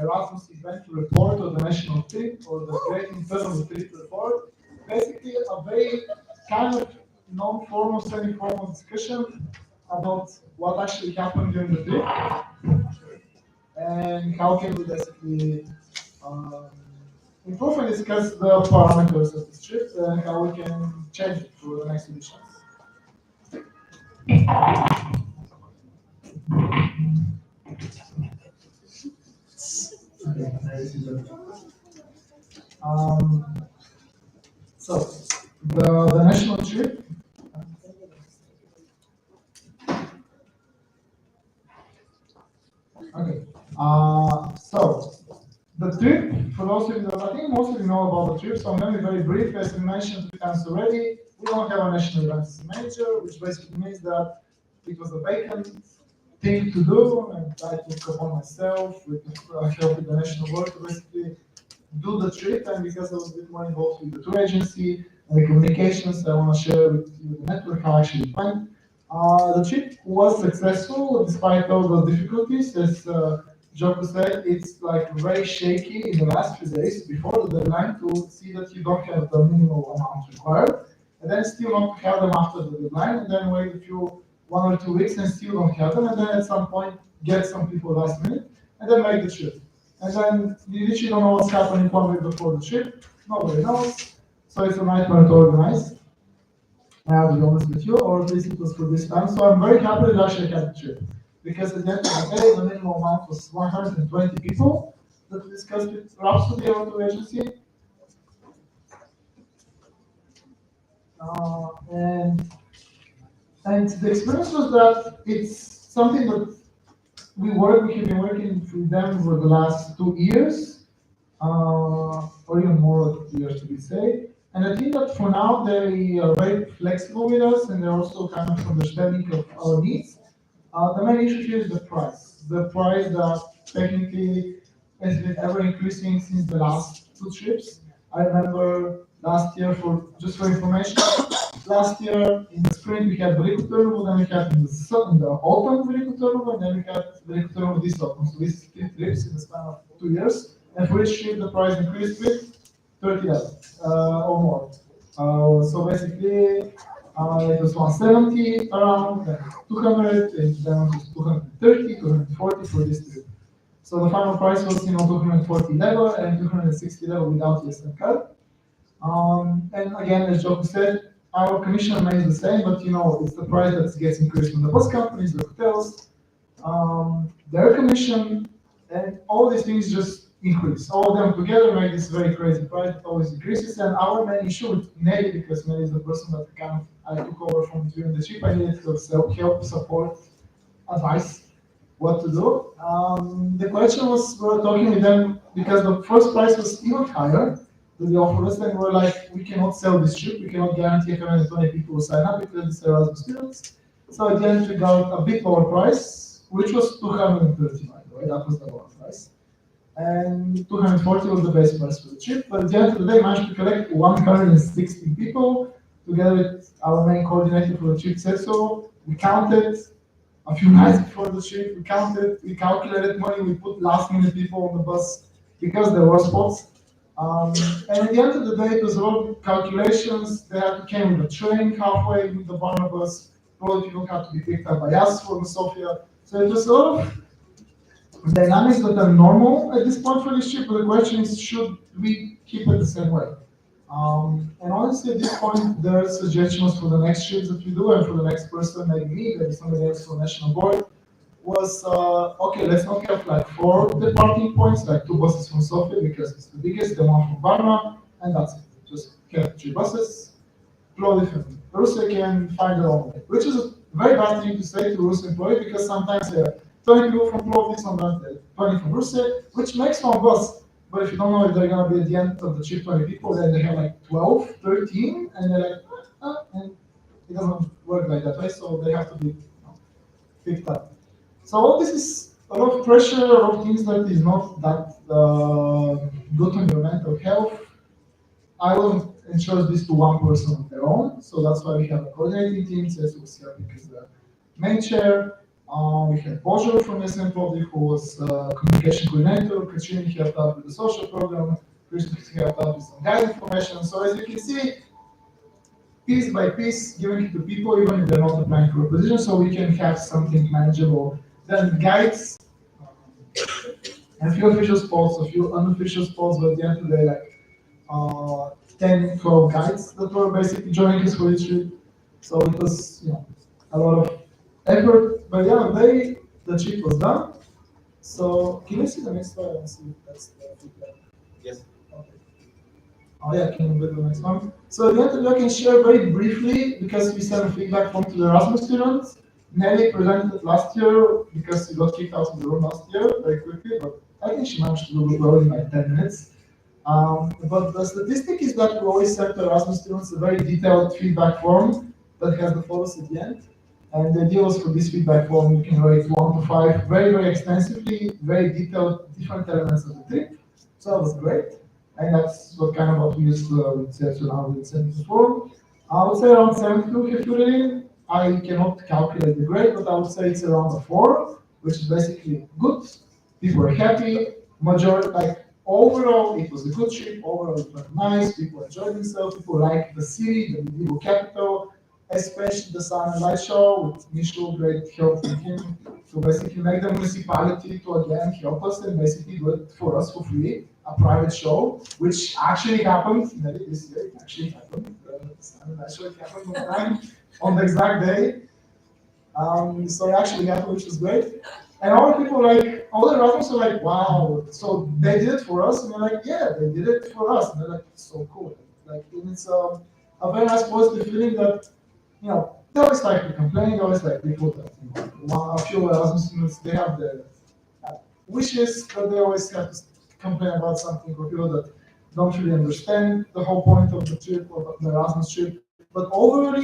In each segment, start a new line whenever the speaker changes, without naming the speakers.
Erasmus event report or the national trip or the great internal trip report. Basically, a very kind of non-formal, semi-formal discussion about what actually happened during the trip and how can we basically improve and discuss the parameters of the trip and how we can change it for the next editions. So the national trip. Okay. So the trip, for those of you that I think most of you know about the trip, so I'm going to be very brief. As we mentioned 3 times already, we don't have a national events manager, which basically means that it was a vacant thing to do, and I took upon myself with help with the national board to basically do the trip. And because I was a bit more involved with the tour agency and the communications, I want to share with you the network how actually it went. The trip was successful despite all the difficulties. As Joko said, it's like very shaky in the last few days before the deadline to see that you don't have the minimal amount required, and then still not have them after the deadline, and then wait a few 1 or 2 weeks and still don't have them, and then at some point get some people last minute, and then make the trip. And then you literally don't know what's happening 1 week before the trip. Nobody knows, so it's a nightmare to organize. I have to be honest with you, or at least it was for this time. So I'm very happy that I actually had the trip. Because at the end of the day, the minimum amount was 120 people that we discussed with Rhapsody, our tour agency. And the experience was that it's something that we have been working with them for the last 2 years, or even more years to be said. And I think that for now they are very flexible with us, and they're also kind of understanding of our needs. The main issue here is the price. The price that technically has been ever increasing since the last 2 trips. I remember last year, just for information, last year in the spring we had Veliko Turnovo, then we had in the autumn Veliko Turnovo, and then we had Veliko Turnovo this autumn. So this is 3 trips in the span of 2 years. And for each trip the price increased with 30 or more. So basically, it was 170 around, then 200, and then it was 230, 240 for this trip. So the final price was 240 level and 260 level without ESN card. And again, as Joko said, our commission remains the same, but it's the price that gets increased from the bus companies, the hotels, their commission, and all these things just increase. All of them together make this very crazy price that always increases. And our main issue with Nelly, because Nelly is the person that I took over from during the trip, I needed help, support, advice, what to do. The question was, we were talking with them because the first price was even higher than the offer us, and we're like, we cannot sell this trip, we cannot guarantee 120 people will sign up because it's Erasmus students. So at the end we got a bit lower price, which was 230, by the way, that was the lower price. And 240 was the base price for the trip, but at the end of the day, managed to collect 160 people, together with our main coordinator for the trip said so. We counted a few nights before the trip, we calculated money, we put last minute people on the bus because there were spots. And at the end of the day, it was a lot of calculations. They had to came with a train halfway with the Varna bus. Probably people had to be picked up by us from Sofia. So it was a lot of dynamics that are normal at this point for this trip, but the question is, should we keep it the same way? And honestly, at this point, there are suggestions for the next trips that we do, and for the next person, maybe me, maybe somebody else from national board, was, okay, let's not have like 4 departing points, like 2 buses from Sofia, because it's the biggest, and 1 from Varna, and that's it. Just have 3 buses, Plovdiv and Russia can find their own way, which is a very bad thing to say to Rus employees, because sometimes they are 20 people from Plovdiv, sometimes 20 from Russia, which makes 1 bus. But if you don't know if they're going to be at the end of the trip 20 people, then they have like 12, 13, and they're like, and it doesn't work like that way, so they have to be picked up. So all this is a lot of pressure, a lot of things that is not that good on your mental health. I will ensure this to 1 person on their own, so that's why we have a coordinating team, as was here, because the main chair, We had Božo from ESN Plovdiv, who was communication coordinator. Katrina helped out with the social program. Christoph helped out with some guide information. So as you can see, piece by piece, giving it to people, even if they're not applying for a position, so we can have something manageable. Then guides, a few official spots, a few unofficial spots, but at the end of the day, like 10, 12 guides that were basically joining us for each trip. So it was, a lot of effort. But yeah, the trip was done. So can you see the next slide and see if that's the feedback?
Yes.
Okay. Oh yeah, can you go to the next one? So at the end of the day, I can share very briefly, because we sent a feedback form to the Erasmus students. Nelly presented it last year because she got kicked out of the room last year very quickly, but I think she managed to do it well in like 10 minutes. But the statistic is that we always send to Erasmus students a very detailed feedback form that has the photos at the end. And the idea was for this feedback form, you can rate 1 to 5 very, very extensively, very detailed, different elements of the trip. So that was great. And that's what we used with CSU now with 74. I would say around 72 if you're in. I cannot calculate the grade, but I would say it's around a 4, which is basically good. People were happy. Majority, like overall, it was a good trip. Overall, it was nice. People enjoyed themselves. People liked the city, the medieval capital, especially the Sun and Light Show with Michel, great help from him to basically make the municipality to again help us and basically do it for us for free, a private show, which actually happened. Maybe this year it actually happened. The Sun and Light Show happened on time, on the exact day. So it actually happened, which was great. And all the people all the Erasmus are like, wow, so they did it for us? And they're like, yeah, they did it for us. And they're like, so cool. And it's a very nice positive feeling that, they always like to complain, they always like people that, a few Erasmus students, they have their wishes, but they always have to complain about something, or people that don't really understand the whole point of the trip, or the Erasmus trip. But overall,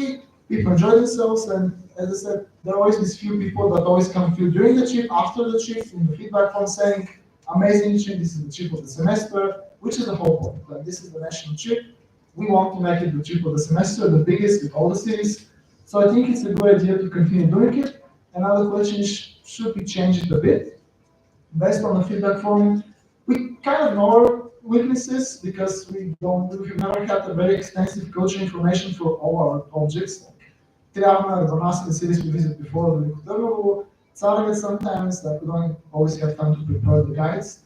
people enjoy themselves, and as I said, there are always these few people that always come through during the trip, after the trip, in the feedback form saying, amazing trip, this is the trip of the semester, which is the whole point. Like, this is the national trip. We want to make it the trip of the semester, the biggest with all the cities. So I think it's a good idea to continue doing it. Another question is, should we change it a bit? Based on the feedback form, we kind of know our weaknesses because we've never had a very extensive culture information for all our objects. Italia-NA, Varna, the cities we visited before, the Italia sometimes, we don't always have time to prepare the guides.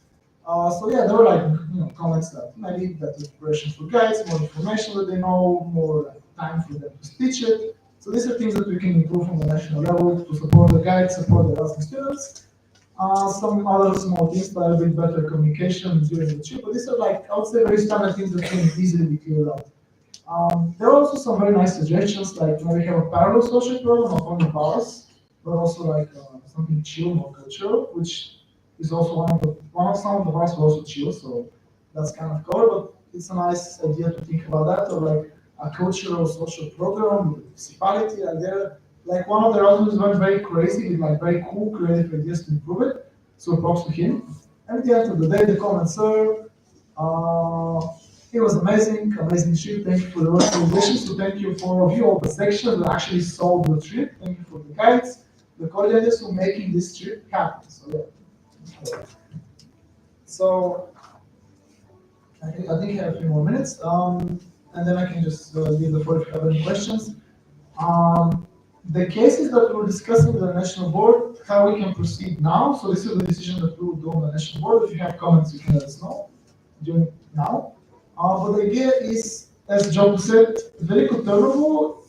So yeah, there were comments that maybe better preparation for guides, more information that they know, more time for them to teach it. So these are things that we can improve on the national level to support the guides, support the Erasmus students. Some other small things, like a bit better communication during the trip, but these are I would say, very standard things that can easily be cleared out. There are also some very nice suggestions, like we have a parallel social program, not only bars, but also something chill, more cultural, which is also some of the bars are also chill, so that's kind of cool. But it's a nice idea to think about that, or a cultural social program with the municipality. One of the Erasmus went very crazy with very cool creative ideas to improve it. So props to him. And at the end of the day, the comments are, it was amazing trip. Thank you for the recommendations. So thank you for all the sections that actually solved the trip. Thank you for the guides, the coordinators who making this trip happen. So yeah. So I think I have a few more minutes, and then I can just leave the floor if you have any questions. The cases that we're discussing with the national board, how we can proceed now. So this is the decision that we will do on the national board. If you have comments, you can let us know during now. But the idea is, as Joe said, Veliko Trnovo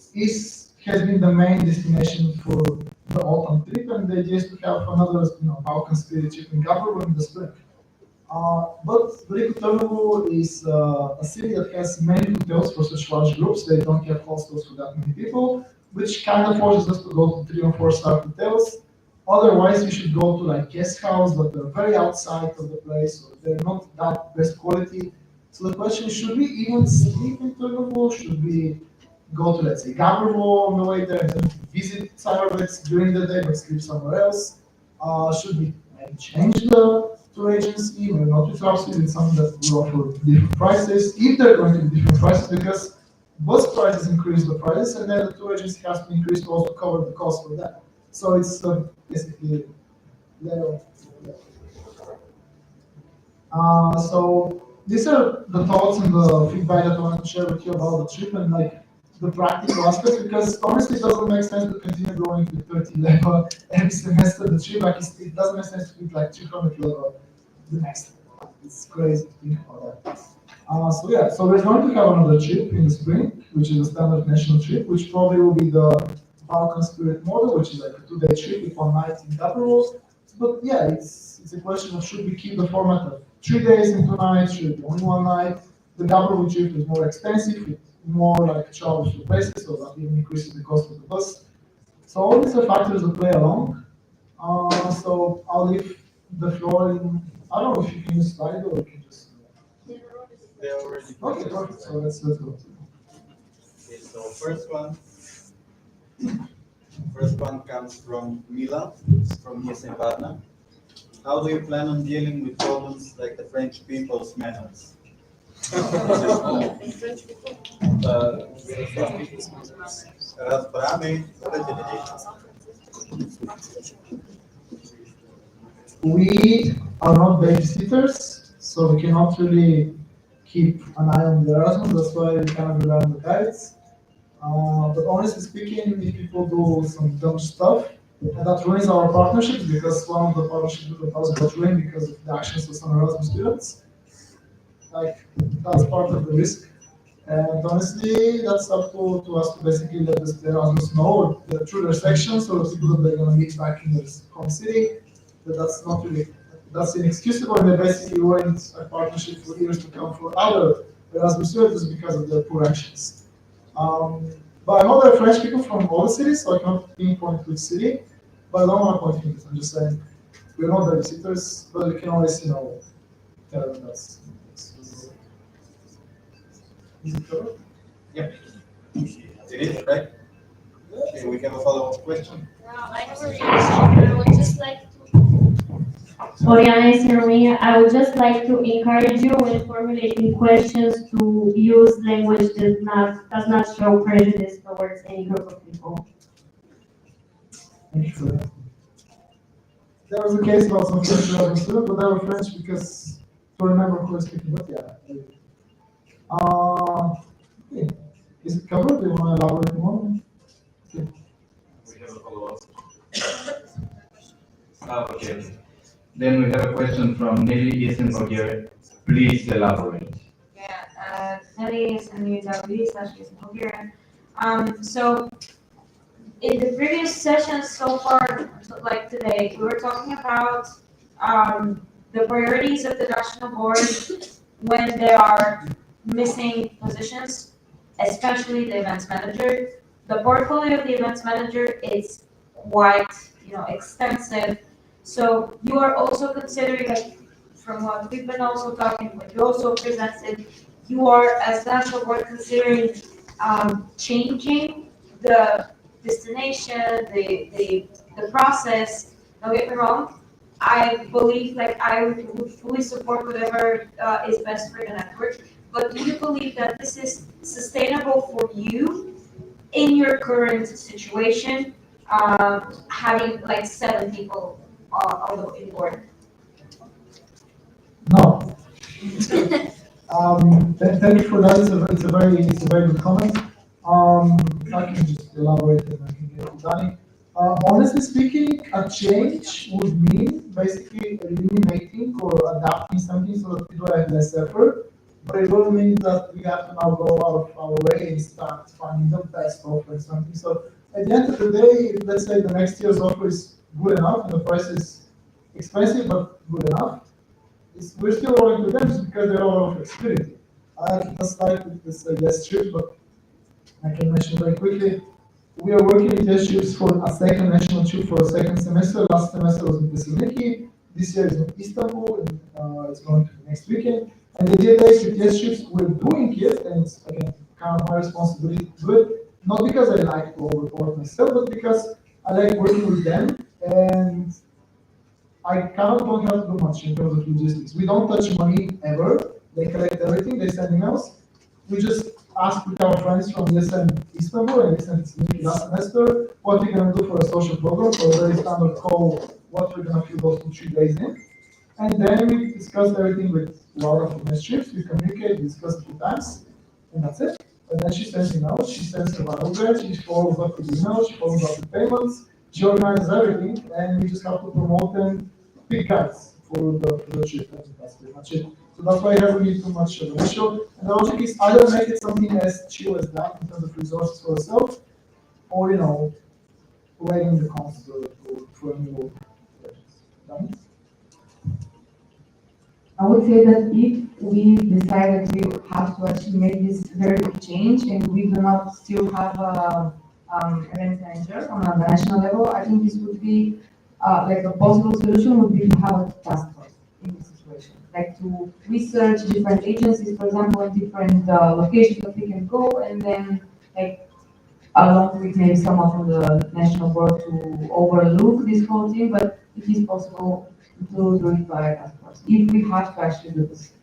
has been the main destination for the autumn trip, and the idea is to have another Balkan spirit trip in Gabrovo in the spring. But Veliko Trnovo is a city that has many hotels for such large groups. They don't have hostels for that many people, which kind of forces us to go to 3 or 4-star hotels. Otherwise, we should go to guest house, but they're very outside of the place, or they're not that best quality. So the question is, should we even sleep in Trnovo? Should we go to, let's say, Gabrovo on the way there, and then visit Tsarovets during the day, but sleep somewhere else? Should we maybe change the tour agency, maybe not with Rapsi, with something that will offer different prices, if they're going to be different prices, because bus prices increase the prices, and then the tour agency has to increase to also cover the cost for that. So it's basically layer. So these are the thoughts and the feedback that I want to share with you about the trip and like the practical aspects, because honestly it doesn't make sense to continue going to 30 level every semester. The trip, like it doesn't make sense to be like 200 level the next level. It's crazy to think about that. So yeah, so we're going to have another trip in the spring, which is a standard national trip, which probably will be the Balkan Spirit model, which is like a 2-day trip with 1 night in capital. But yeah, it's a question of should we keep the format of 3 days and 2 nights, should it be only 1 night? The government trip is more expensive, with more like travels to places, so that even increases the cost of the bus. So all these are factors that play along. So I'll leave the floor in, I don't know if you can use slide or you can just.
They already.
Okay, perfect. So let's go.
Okay, so first one comes from Milan, from ESN Varna. How do you plan on dealing with problems like the French people's manners? Разбраме
We are not babysitters, so we cannot really keep an eye on the Erasmus. That's why we cannot rely on the guides. But honestly speaking, if people do some dumb stuff, and that ruins our partnerships, because one of the partnerships with us got ruined because of the actions of some Erasmus students. Like, that's part of the risk. And honestly, that's up to us to basically let the Erasmus know through their sections or the people that they're going to meet back in their home city, that that's not really, that's inexcusable, and they basically ruined a partnership for years to come for other Erasmus students because of their poor actions. But I know there are French people from all the cities, so I can't pinpoint which city, but I don't want to point fingers. I'm just saying we're not babysitters, but we can always, tell them that's. Is it covered?
Yep. It is, right? Okay, we have a follow-up question.
I have a question. I would just like to. Oriana is Romania. I would just like to encourage you when formulating questions to use language that does not show prejudice towards any group of people.
Thank you for that. There was a case about some French Erasmus students, but they were French because to remember who is speaking. But yeah. Okay. Is it covered? Do you want to elaborate more? Okay.
We have a follow-up. Okay. Then we have a question from Nelly ESN Bulgaria. Please elaborate.
Yeah, Nelly is in UW/ESN Bulgaria. So in the previous sessions so far, like today, we were talking about the priorities of the national board when there are missing positions, especially the events manager. The portfolio of the events manager is quite, extensive. So you are also considering, like, from what we've been also talking, what you also presented, you are as national board considering changing the destination, the process. Don't get me wrong. I believe, like, I would fully support whatever is best for the network. But do you believe that this is sustainable for you in your current situation, having like 7 people on the board?
No. Thank you for that. It's a very good comment. I can just elaborate and I can get it done. Honestly speaking, a change would mean basically eliminating or adapting something so that people have less effort. But it will mean that we have to now go out of our way and start finding the best offer or something. So at the end of the day, let's say the next year's offer is good enough and the price is expensive but good enough. We're still rolling with them just because they're all of flexibility. I can start with this yes trip, but I can mention very quickly. We are working with test trips for a second national trip for a second semester. Last semester was in Thessaloniki. This year is in Istanbul, and it's going to be next weekend. And the idea is with test trips, we're doing it, and it's again kind of my responsibility to do it. Not because I like to overreport myself, but because I like working with them, and I kind of don't have to do much in terms of logistics. We don't touch money ever. They collect everything. They send emails. We just ask with our friends from ESN Istanbul and ESN last semester what we're gonna do for a social program, for a very standard call, what we're gonna fill those 2-3 days in. And then we discussed everything with Laura from next trips, we communicate, we discuss a few times, and that's it. And then she sends emails, she sends her biography, she follows up with emails, she follows up with payments, she organizes everything, and we just have to promote and pick guys for the trip. I think that's pretty much it. So that's why I haven't been too much of an issue. And the logic is either make it something as chill as that in terms of resources for yourself, or waiting the cost for a new project.
I would say that if we decide that we have to actually make this very big change and we do not still have a event manager on a national level, I think this would be like a possible solution would be to have a task force in this situation, like to research different agencies, for example, in different locations that we can go, and then like along with maybe someone from the national board to overlook this whole thing, but it is possible to do it by a task force, if we have to actually do this.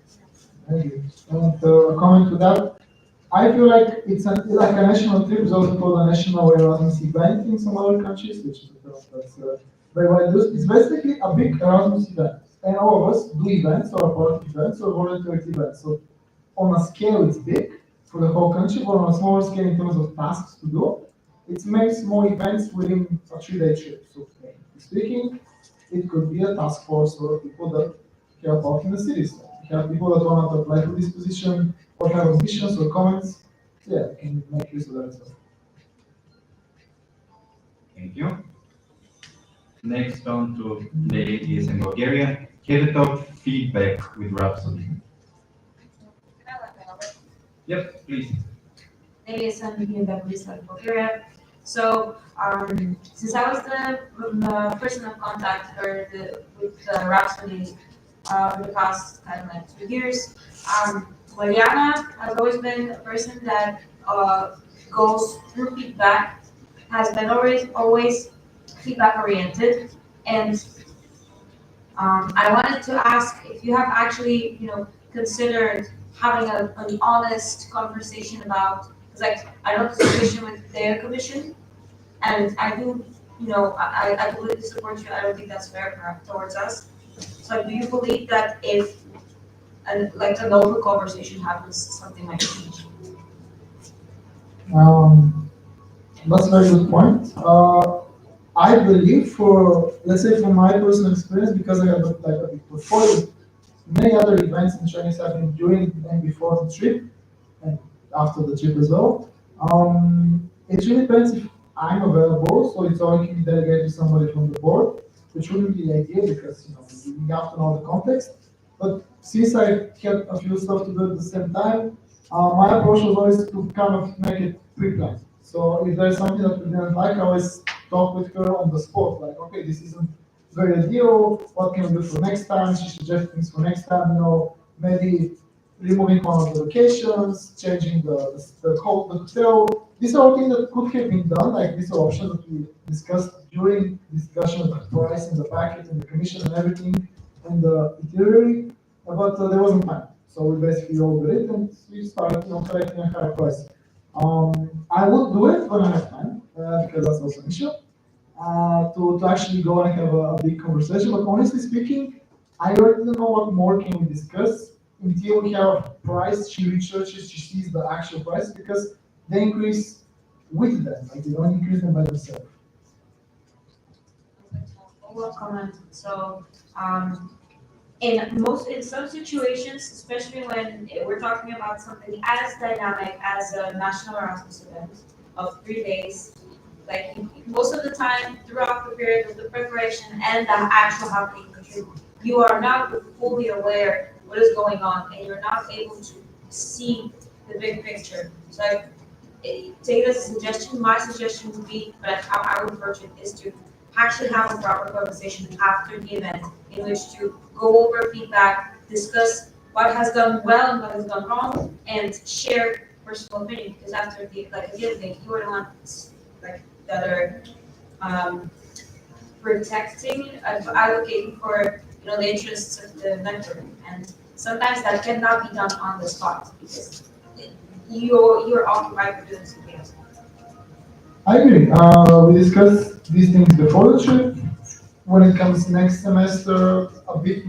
Thank you. And comment to that, I feel like like a national trip is also called a national Erasmus event in some other countries, which is a term that's very widely used. It's basically a big Erasmus event, and all of us do events or part of events or volunteer events. So on a scale, it's big for the whole country, but on a smaller scale in terms of tasks to do, it makes more events within a 3-day trip. So speaking, it could be a task force or people that care about in the cities. You have people that want to apply for this position or have ambitions or comments. Yeah, you can make use of that as well.
Thank you. Next on to the ESN Bulgaria. Can you talk feedback with Rhapsody? Yep, please.
ESN feedback with Bulgaria. So, since I was the person of contact with Rhapsody for the past kind of like 2 years, Mariana has always been a person that goes through feedback, has been always feedback oriented, and I wanted to ask if you have actually, considered having an honest conversation about, because like I know the situation with their commission, and I do, I completely support you. I don't think that's fair towards us. So do you believe that if like an open conversation happens, something might change?
That's a very good point. I believe let's say from my personal experience, because I have a big portfolio, many other events in Chinese happening during and before the trip, and after the trip as well. It really depends if I'm available, so it's all can be delegated to somebody from the board, which wouldn't be ideal because you have to know the context. But since I had a few stuff to do at the same time, my approach was always to kind of make it pre-planned. So if there's something that we didn't like, I always talk with her on the spot, like, okay, this isn't very ideal, what can we do for next time? She suggests things for next time, maybe removing one of the locations, changing the hotel. These are all things that could have been done, like these are options that we discussed during discussion of the price and the package and the commission and everything and the itinerary, but there wasn't time. So we basically overdid it and we started collecting a higher price. I would do it when I have time, because that's also an issue, to actually go and have a big conversation. But honestly speaking, I already don't know what more can we discuss until we have a price, she researches, she sees the actual price, because they increase with them, like they don't increase them by themselves.
Well, comment. So, in some situations, especially when we're talking about something as dynamic as a national Erasmus event of 3 days, like most of the time throughout the period of the preparation and the actual happening, you are not fully aware what is going on, and you're not able to see the big picture. So, take it as a suggestion. My suggestion would be, but how I would approach it is to actually have a proper conversation after the event in which to go over feedback, discuss what has gone well and what has gone wrong, and share personal opinion. Because after at the end of the day, you are the ones that are protecting, advocating for the interests of the network, and sometimes that cannot be done on the spot because you're occupied with doing something else.
I agree. We discussed these things before the trip. When it comes next semester, a bit,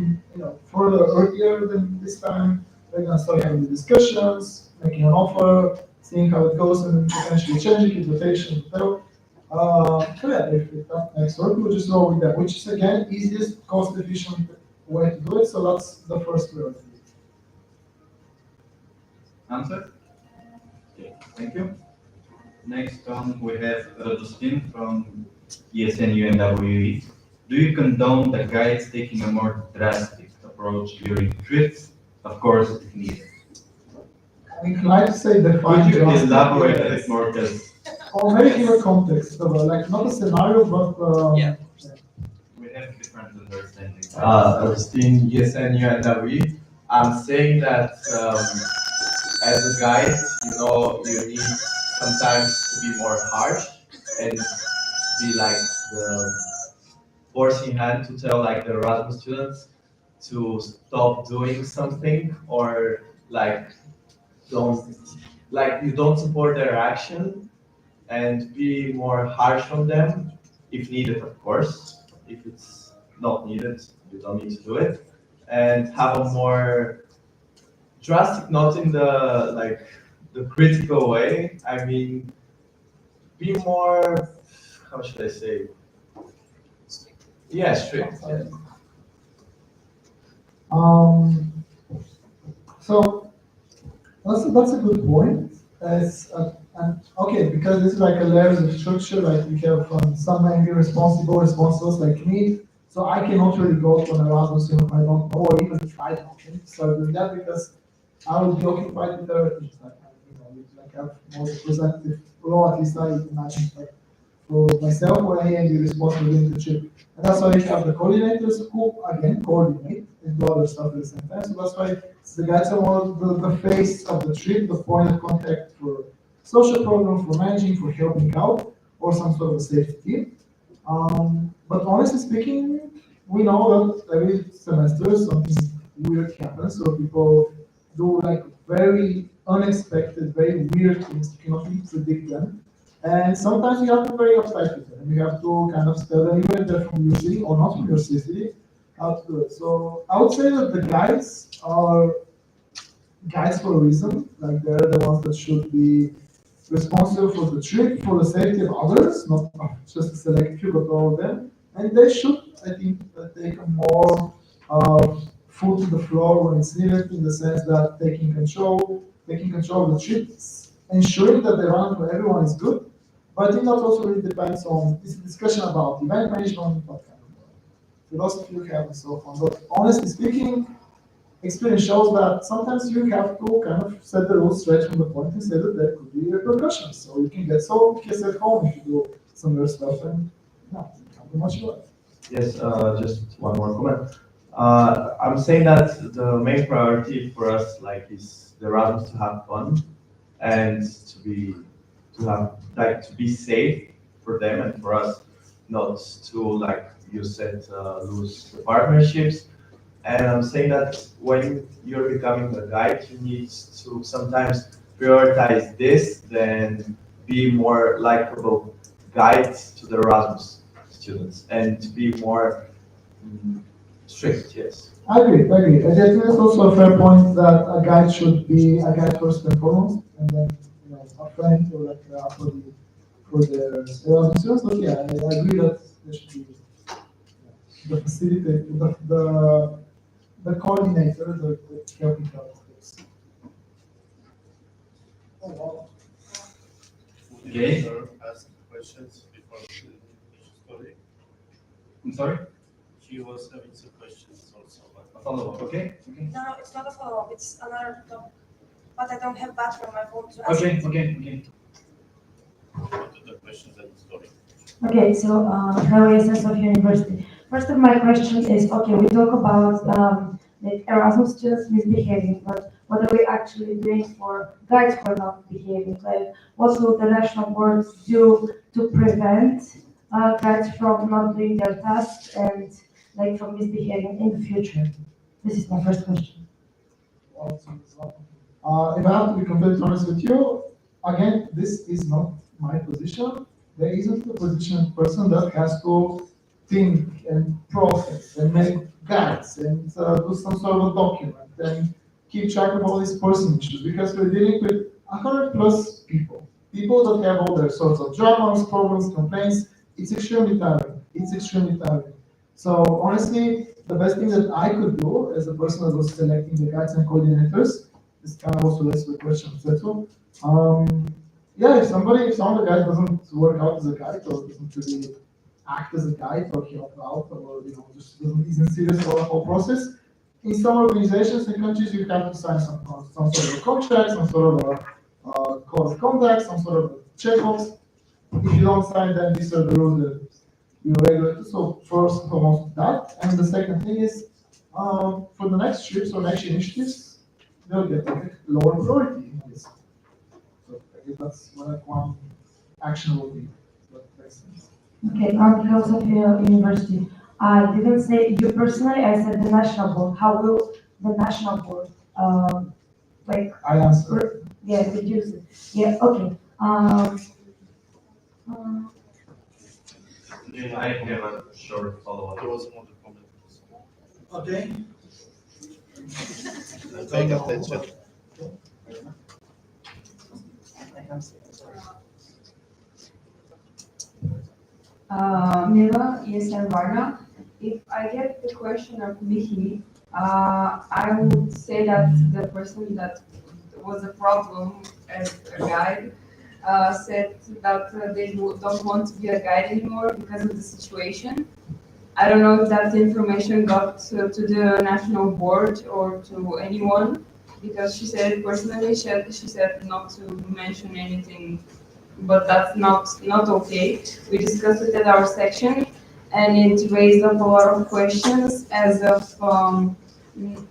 further earlier than this time, we're gonna start having the discussions, making an offer, seeing how it goes, and potentially changing it, rotation, etc. So yeah, if it comes next work, we'll just go with that, which is again easiest, cost efficient way to do it. So that's the first priority.
Answer? Okay, thank you. Next on, we have Radostin from ESN UNWE. Do you condone the guides taking a more drastic approach during trips? Of course, if needed.
I'm inclined to say define
Could you
drastic,
elaborate a bit more? Because
or maybe give a context of like not a scenario, but
Yeah. we have different understandings.
Agustin, ESN, UNW. I'm saying that as a guide, you need sometimes to be more harsh and be like the forcing hand to tell like the Erasmus students to stop doing something or like don't you don't support their action and be more harsh on them if needed, of course. If it's not needed, you don't need to do it. And have a more drastic, not in the the critical way. I mean, be more, how should I say? Yeah, strict. Yeah.
So that's a good point. And okay, because this is like a layers of structure, like we have some may be responsible like me. So I cannot really go to an Erasmus student if I don't know, or even if I don't start doing that because I will be occupied with other things. Like have more representative role, at least I imagine. Like, for myself, or I am responsible for the trip. And that's why we have the coordinators who, again, coordinate and do other stuff at the same time. So that's why the guys are more the face of the trip, the point of contact for social program, for managing, for helping out, or some sort of a safety team. But honestly speaking, we know that every semester something weird happens, so people do like very unexpected, very weird things. You cannot really predict them. And sometimes you have to be very uptight with them. You have to kind of tell them even if they're from your city or not from your city, how to do it. So I would say that the guides are guides for a reason. Like they're the ones that should be responsible for the trip, for the safety of others, not just a select few, but all of them. And they should, I think, take a more foot to the floor when it's needed, in the sense that taking control of the trip, ensuring that the run for everyone is good. But I think that also really depends on this discussion about event management, what kind of philosophy you have, and so on. But honestly speaking, experience shows that sometimes you have to kind of set the rules straight from the point and say that there could be repercussions. So you can get so pissed at home if you do some weird stuff, and no, you can't do much about it.
Yes, just one more comment. I'm saying that the main priority for us, is the Erasmus to have fun and to be safe for them and for us, not to, like you said, lose the partnerships. And I'm saying that when you're becoming a guide, you need to sometimes prioritize this, then be more likable guide to the Erasmus students and to be more strict, yes.
I agree. I think it's also a fair point that a guide should be a guide first and foremost, and then a friend or for the Erasmus students. But yeah, I agree that there should be the facilitator, the coordinator, the helping out.
Okay.
Ask questions before the story.
I'm sorry?
She was having some questions also.
A follow-up, okay?
No, it's not a follow-up, it's another topic. But I don't have battery on my phone to ask.
Okay.
What are the questions and the story?
Okay, so how is Sofia University? First of my question is, okay, we talk about Erasmus students misbehaving, but what are we actually doing for guides who are not behaving? Like, what will the national boards do to prevent guides from not doing their tasks and from misbehaving in the future? This is my first question.
If I have to be completely honest with you, again, this is not my position. There isn't a position person that has to think and process and make guides and do some sort of a document and keep track of all these person issues because we're dealing with 100+ people. People that have all their sorts of dramas, problems, complaints. It's extremely tiring. It's extremely tiring. So honestly, the best thing that I could do as a person that was selecting the guides and coordinators, this kind of also relates to the question, etc. Yeah, if some of the guys doesn't work out as a guide or doesn't really act as a guide or help out or just isn't serious about the whole process, in some organizations and countries you have to sign some sort of a contract, some sort of a code of conduct, some sort of a checkbox. If you don't sign, then these are the rules that you regulate. So first and foremost that, and the second thing is for the next trips or next initiatives, they'll get a lower priority in this. So I guess that's what one action will be. That makes sense.
Okay, on behalf of your university, I didn't say you personally, I said the national board. How will the national board, like,
I answer.
yeah, reduce it? Yeah, okay.
I have a short follow-up.
There was another comment.
Okay.
Paying attention.
Mila, ESN Varna. If I get the question of Mihi, I would say that the person that was a problem as a guide said that they don't want to be a guide anymore because of the situation. I don't know if that information got to the national board or to anyone, because she said personally, she said not to mention anything, but that's not okay. We discussed it at our section, and it raised up a lot of questions as of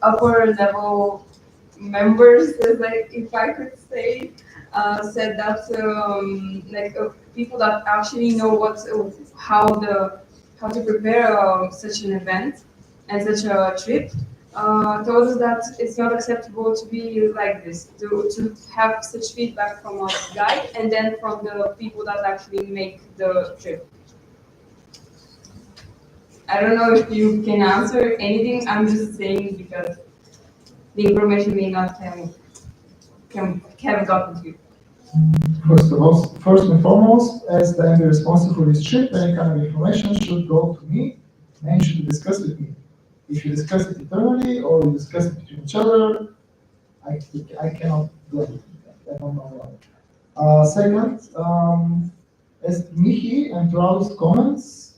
upper level members, like if I could say, said that people that actually know how to prepare such an event and such a trip, told us that it's not acceptable to be like this, to have such feedback from a guide and then from the people that actually make the trip. I don't know if you can answer anything, I'm just saying because the information may not have gotten to you.
First and foremost, as the MD responsible for this trip, any kind of information should go to me and should be discussed with me. If you discuss it internally or you discuss it between each other, I cannot do anything. I don't know why. Second, as Mihi and Raul's comments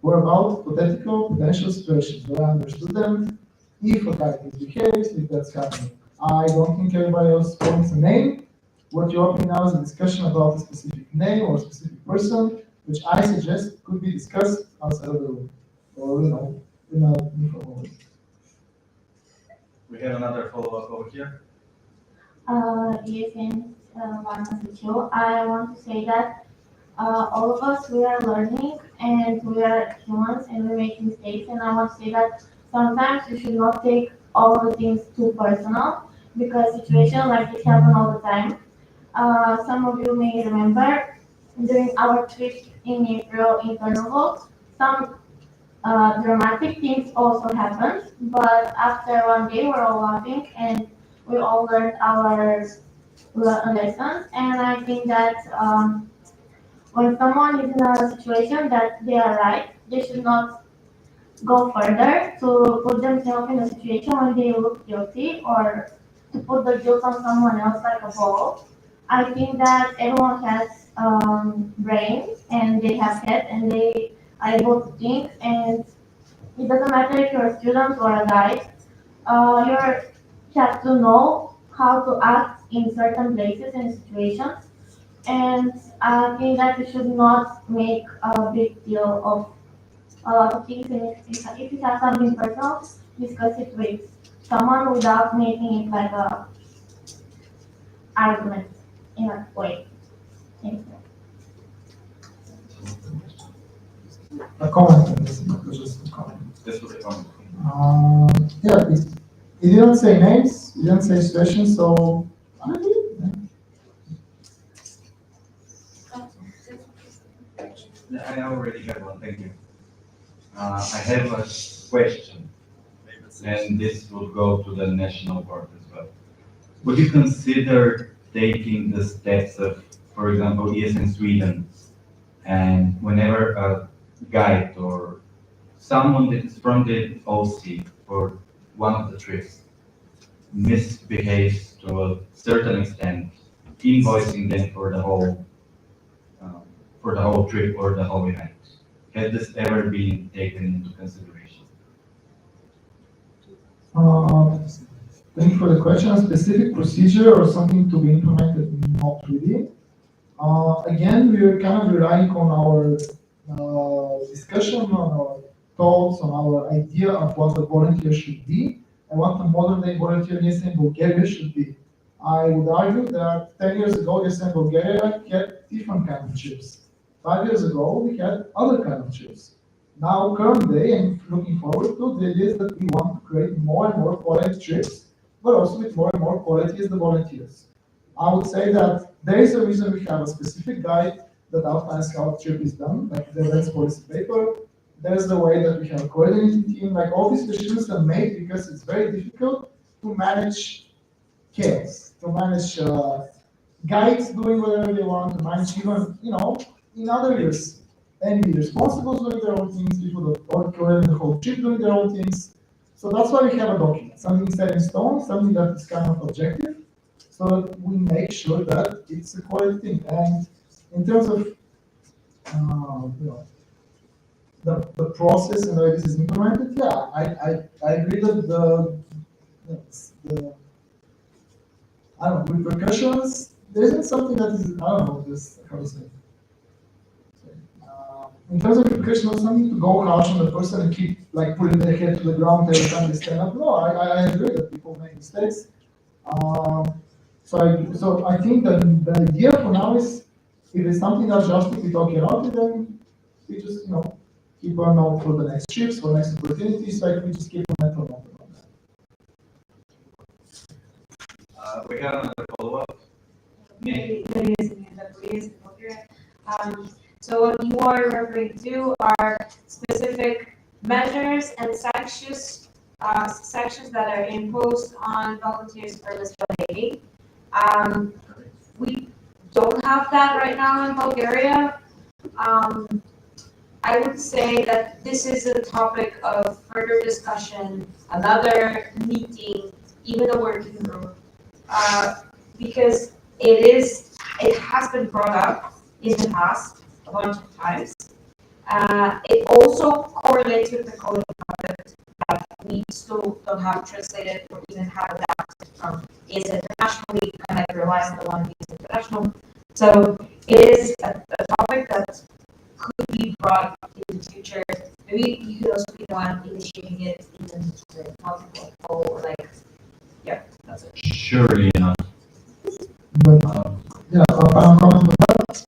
were about potential situations where I understood them, if a guy misbehaves, if that's happening. I don't think everybody else wants a name. What you're opening now is a discussion about a specific name or a specific person, which I suggest could be discussed outside of the room, or in a informal way.
We have another follow-up over here.
ESN I want to say that all of us, we are learning and we are humans and we make mistakes. And I want to say that sometimes you should not take all the things too personal because situations like this happen all the time. Some of you may remember during our trip in April in Carnival, some dramatic things also happened, but after one day we're all laughing and we all learned our lessons. And I think that when someone is in a situation that they are right, they should not go further to put themselves in a situation when they look guilty or to put the guilt on someone else like a ball. I think that everyone has brain and they have head and they are able to think, and it doesn't matter if you're a student or a guide. You have to know how to act in certain places and situations. And I think that you should not make a big deal of a lot of things. And if you have something personal, discuss it with someone without making it like a argument in a way. Thank you.
A comment on this, not just a comment.
This was a comment.
Yeah, it didn't say names, it didn't say situations, so I believe,
I already have one, thank you. I have a question, and this will go to the national board as well. Would you consider taking the steps of, for example, ESN Sweden, and whenever a guide or someone that is from the OC for one of the trips misbehaves to a certain extent, invoicing them for the whole trip or the whole event? Has this ever been taken into consideration?
thank you for the question. A specific procedure or something to be implemented, not really. Again, we're kind of relying on our discussion, on our thoughts, on our idea of what the volunteer should be and what the modern day volunteer in ESN Bulgaria should be. I would argue that 10 years ago, ESN Bulgaria had different kind of trips. 5 years ago, we had other kind of trips. Now, current day, and looking forward to, the idea is that we want to create more and more quality trips, but also with more and more quality as the volunteers. I would say that there is a reason we have a specific guide that outlines how the trip is done, like the events policy paper. There's the way that we have a coordinating team, like all these decisions are made because it's very difficult to manage chaos, to manage guides doing whatever they want, to manage even, in other years, any responsibles doing their own things, people that coordinate the whole trip doing their own things. So that's why we have a document, something set in stone, something that is kind of objective, so that we make sure that it's a quality thing. And in terms of the process and the way this is implemented, yeah, I agree that the I don't know, repercussions, there isn't something that is, I don't know, just how to say. In terms of repercussions, something to go harsh on the person and keep like putting their head to the ground every time they stand up. No, I agree that people make mistakes. So I think that the idea for now is if it's something that's just we talk about it, then we just keep on out for the next trips, for next opportunities, like we just keep on mental note about that.
We have another follow-up. Nick?
So what you are referring to are specific measures and sanctions that are imposed on volunteers for this donating. We don't have that right now in Bulgaria. I would say that this is a topic of further discussion, another meeting, even a working group, because it has been brought up in the past a bunch of times. It also correlates with the code of conduct that we still don't have translated or even have adapted from ESN International. We kind of rely on the one ESN International. So it is a topic that could be brought in the future. Maybe you could also be the one initiating it in multiple or that's it.
Surely not.
But final comment on that.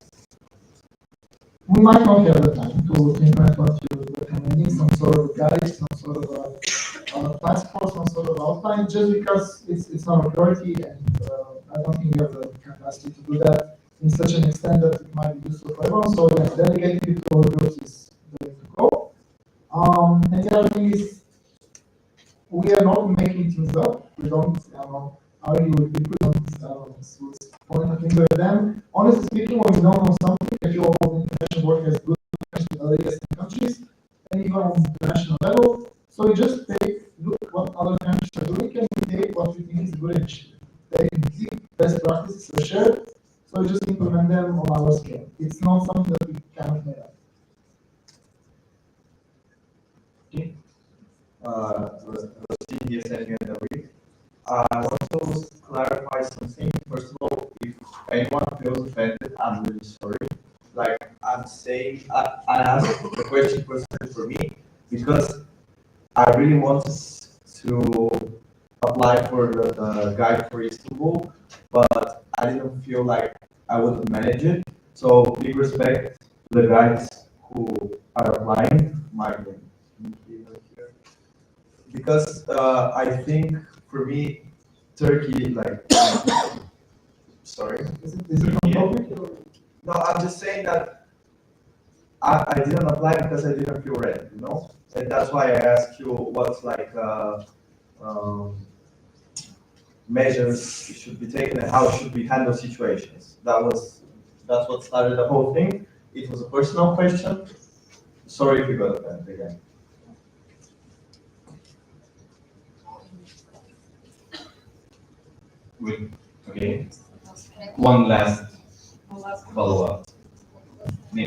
We might not have the time to implement what you're recommending, some sort of guide, some sort of task force, some sort of outline, just because it's not a priority, and I don't think we have the capacity to do that in such an extent that it might be useful for everyone. So yeah, delegating it to all groups is the way to go. And the other thing is, we are not making things up. We don't argue with people. Point a finger at them. Honestly speaking, when we don't know something, if your international work has good connections with other ESN countries, and even on the national level, so we just look what other countries are doing, and we take what we think is a good initiative. They best practices are shared, so we just implement them on our scale. It's not something that we cannot make up.
Okay. I want to clarify something. First of all, if anyone feels offended, I'm really sorry. Like I'm saying, I asked the question personally for me because I really wanted to apply for the guide for Istanbul, but I didn't feel like I would manage it. So big respect to the guys who are applying. Because I think for me, Turkey, like Sorry.
Is it on topic? Or?
No, I'm just saying that I didn't apply because I didn't feel ready, you know? And that's why I asked you what's like measures should be taken and how should we handle situations. That's what started the whole thing. It was a personal question. Sorry if you got offended again.
Okay. One last follow-up.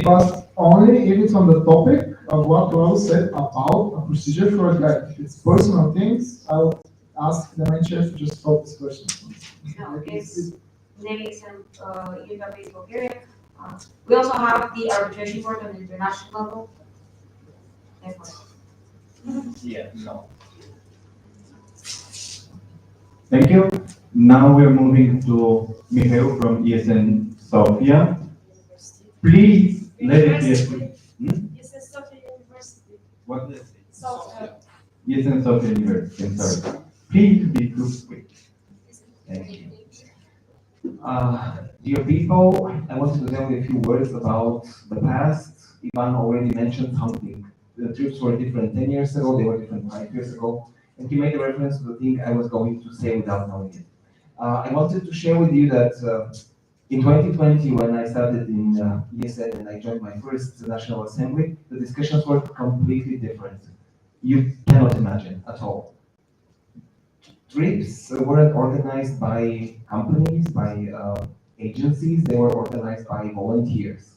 But only if it's on the topic of what Raul said about a procedure for a guide. If it's personal things, I'll ask the main chair to just stop this question.
No, it's naming some ESN Bulgaria. We also have the arbitration court on the international level.
Yeah, no. Thank you. Now we're moving to Mikhail from ESN Sofia. Please let it be a quick.
ESN Sofia University.
What is it?
Sofia.
ESN Sofia University. I'm sorry. Please be too quick. Thank you.
Dear people, I wanted to tell you a few words about the past. Ivan already mentioned something. The trips were different 10 years ago, they were different 5 years ago, and he made a reference to the thing I was going to say without knowing it. I wanted to share with you that in 2020, when I started in ESN and I joined my first National Assembly, the discussions were completely different. You cannot imagine at all. Trips weren't organized by companies, by agencies, they were organized by volunteers.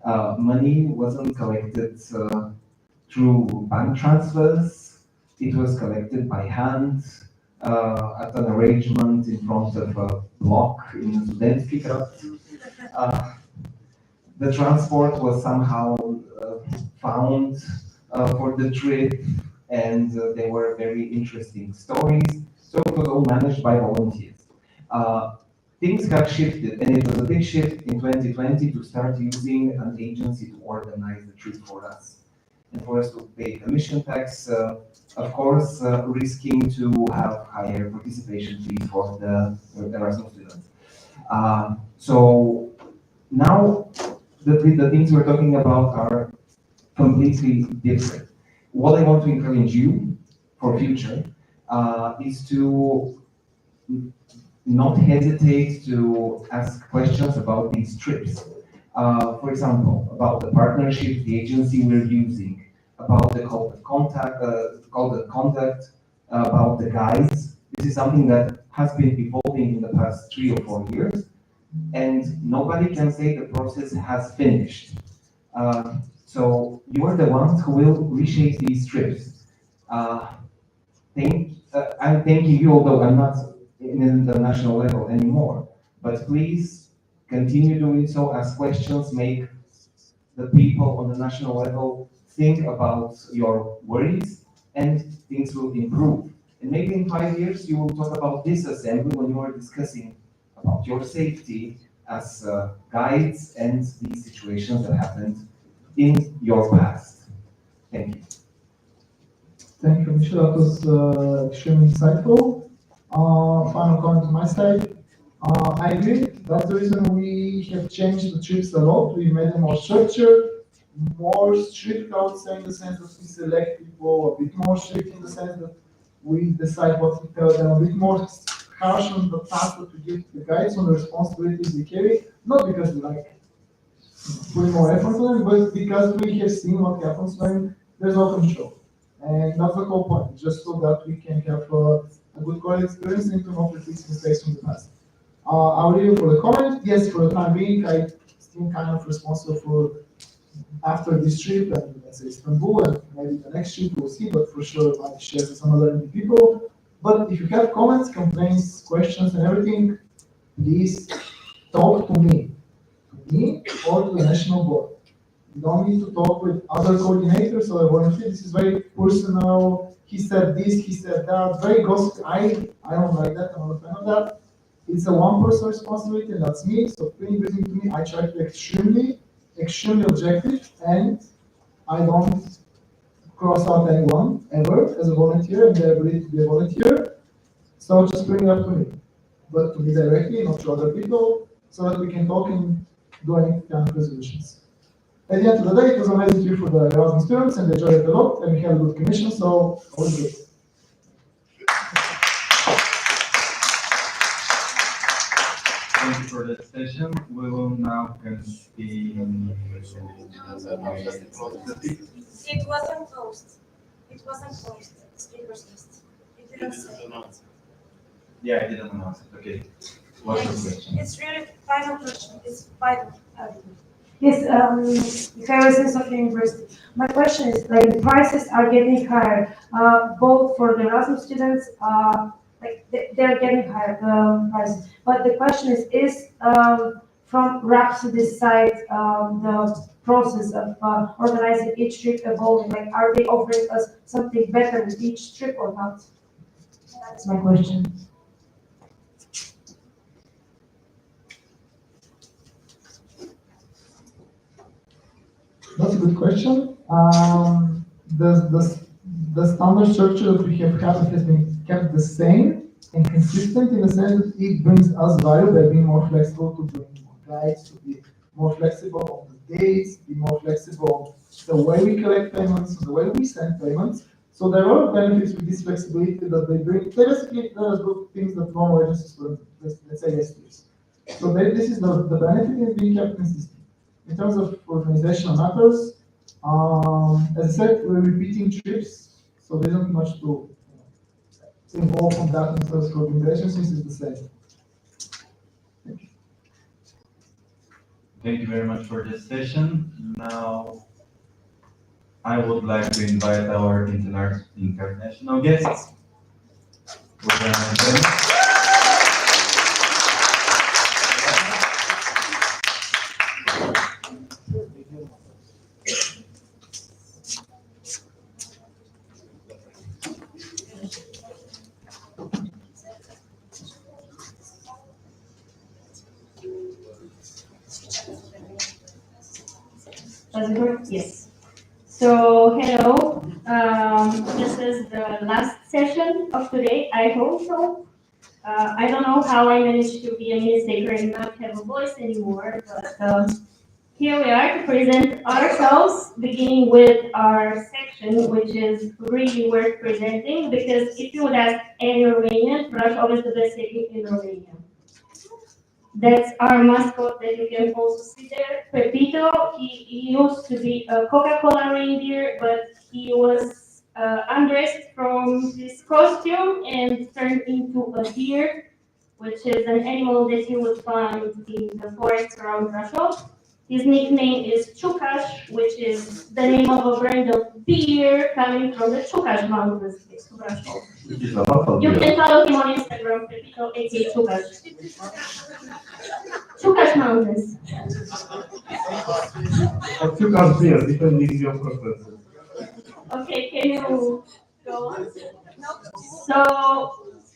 Money wasn't collected through bank transfers, it was collected by hand at an arrangement in front of a block in Studenski Grad. The transport was somehow found for the trip, and there were very interesting stories. So it was all managed by volunteers. Things got shifted, and it was a big shift in 2020 to start using an agency to organize the trip for us. And for us to pay commission tax, of course, risking to have higher participation fees for the Erasmus students. So now the things we're talking about are completely different. What I want to encourage you for future is to not hesitate to ask questions about these trips. For example, about the partnership, the agency we're using, about the code of contact, about the guides. This is something that has been evolving in the past 3 or 4 years, and nobody can say the process has finished. So you are the ones who will reshape these trips. I'm thanking you, although I'm not in the national level anymore, but please continue doing so, ask questions, make the people on the national level think about your worries, and things will improve. And maybe in 5 years, you will talk about this assembly when you are discussing about your safety as guides and these situations that happened in your past. Thank you.
Thank you, Michelle. That was extremely insightful. Final comment on my side. I agree. That's the reason we have changed the trips a lot. We made them more structured, more strict, I would say, in the sense that we select people, a bit more strict in the sense that we decide what to tell them, a bit more harsh on the task that we give the guides, on the responsibilities they carry, not because we like putting more effort on them, but because we have seen what happens when there's no control. And that's the whole point, just so that we can have a good quality experience and to not repeat mistakes from the past. I'll leave you for the comment. Yes, for the time being, I still kind of responsible for after this trip and let's say Istanbul and maybe the next trip we'll see, but for sure my shares with some other people. But if you have comments, complaints, questions and everything, please talk to me or to the national board. You don't need to talk with other coordinators or volunteers. This is very personal. He said this, he said that. Very gossip. I don't like that. I'm not a fan of that. It's a one-person responsibility, and that's me. So bring everything to me. I try to be extremely objective, and I don't cross out anyone ever as a volunteer and the ability to be a volunteer. So just bring it up to me. but to me directly, not to other people, so that we can talk and do any kind of resolutions. At the end of the day, it was an amazing trip for the Erasmus students, and they enjoyed it a lot, and we had a good commission, so all good.
Thank you for that session. We will now continue.
It wasn't closed. It wasn't closed. Speakers list. It
You
didn't
didn't
say.
announce it.
Yeah, I didn't announce it. Okay. What's your question?
It's really final question. It's vital.
Yes, if I was in Sofia University, my question is, like, the prices are getting higher, both for the Erasmus students, they're getting higher, the prices. But the question is from Rhapsody's side, the process of organizing each trip evolving? Like, are they offering us something better with each trip or not? That's my question.
That's a good question. The standard structure that we have had has been kept the same and consistent in the sense that it brings us value by being more flexible, to bring more guides, to be more flexible on the dates, be more flexible the way we collect payments, the way we send payments. So there are benefits with this flexibility that they bring. They basically, there are good things that normal agencies would, let's say, yes, please. So this is the benefit is being kept consistent. In terms of organizational matters, as I said, we're repeating trips, so there isn't much to involve on that in terms of organization since it's the same.
Thank you very much for this session. Now, I would like to invite our international guests. We're gonna
Does it work? Yes. So, hello. This is the last session of today. I hope so. I don't know how I managed to be a minister and not have a voice anymore, but here we are to present ourselves, beginning with our section, which is really worth presenting, because if you would ask any Romanian, Brașov is the best city in Romania. That's our mascot that you can also see there. Pepito, he used to be a Coca-Cola reindeer, but he was undressed from his costume and turned into a deer, which is an animal that you would find in the forests around Brașov. His nickname is Chukash, which is the name of a brand of beer coming from the Chukash Mountains next to Brașov. You can follow him on Instagram, Pepito, aka Chukash. Chukash Mountains.
Chukash beer, depending on your preferences.
Okay, can you go on? So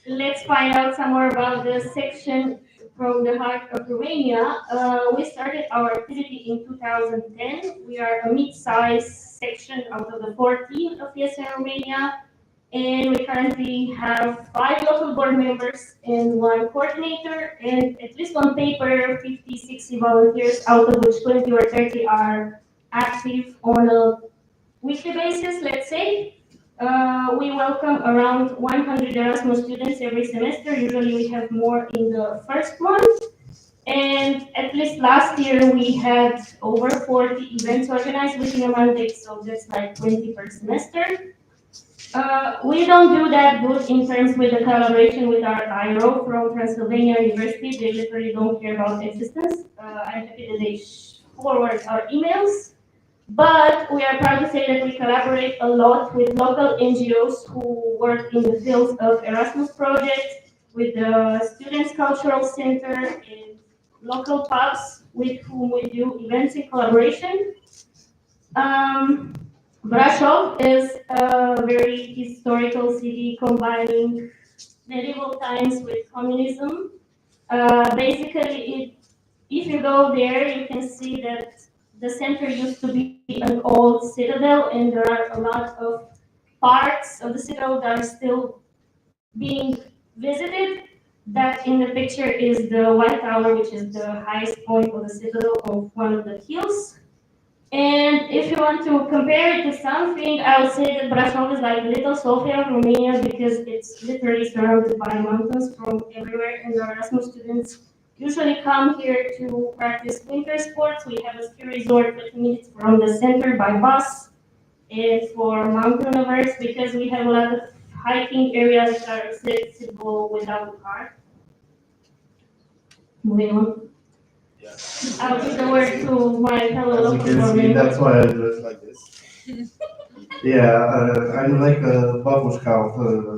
let's find out some more about the section from the heart of Romania. We started our activity in 2010. We are a mid-sized section out of the 14 of ESN Romania. And we currently have 5 local board members and 1 coordinator, and at least on paper, 50, 60 volunteers, out of which 20 or 30 are active on a weekly basis, let's say. We welcome around 100 Erasmus students every semester. Usually we have more in the first month. And at least last year we had over 40 events organized within a mandate, so that's like 20 per semester. We don't do that good in terms with the collaboration with our IRO from Transylvania University. They literally don't care about existence. I'm happy that they forward our emails. But we are proud to say that we collaborate a lot with local NGOs who work in the fields of Erasmus projects, with the Students' Cultural Center, and local pubs with whom we do events in collaboration. Brașov is a very historical city combining medieval times with communism. Basically, if you go there, you can see that the center used to be an old citadel, and there are a lot of parts of the citadel that are still being visited. That in the picture is the White Tower, which is the highest point of the citadel of one of the hills. And if you want to compare it to something, I would say that Brașov is like little Sofia of Romania because it's literally surrounded by mountains from everywhere, and the Erasmus students usually come here to practice winter sports. We have a ski resort 20 minutes from the center by bus, and for mountain lovers because we have a lot of hiking areas that are accessible without a car. Moving on. I'll give the word to my fellow
As you
local
can see,
government.
that's why I dress like this. Yeah, I'm like a babushka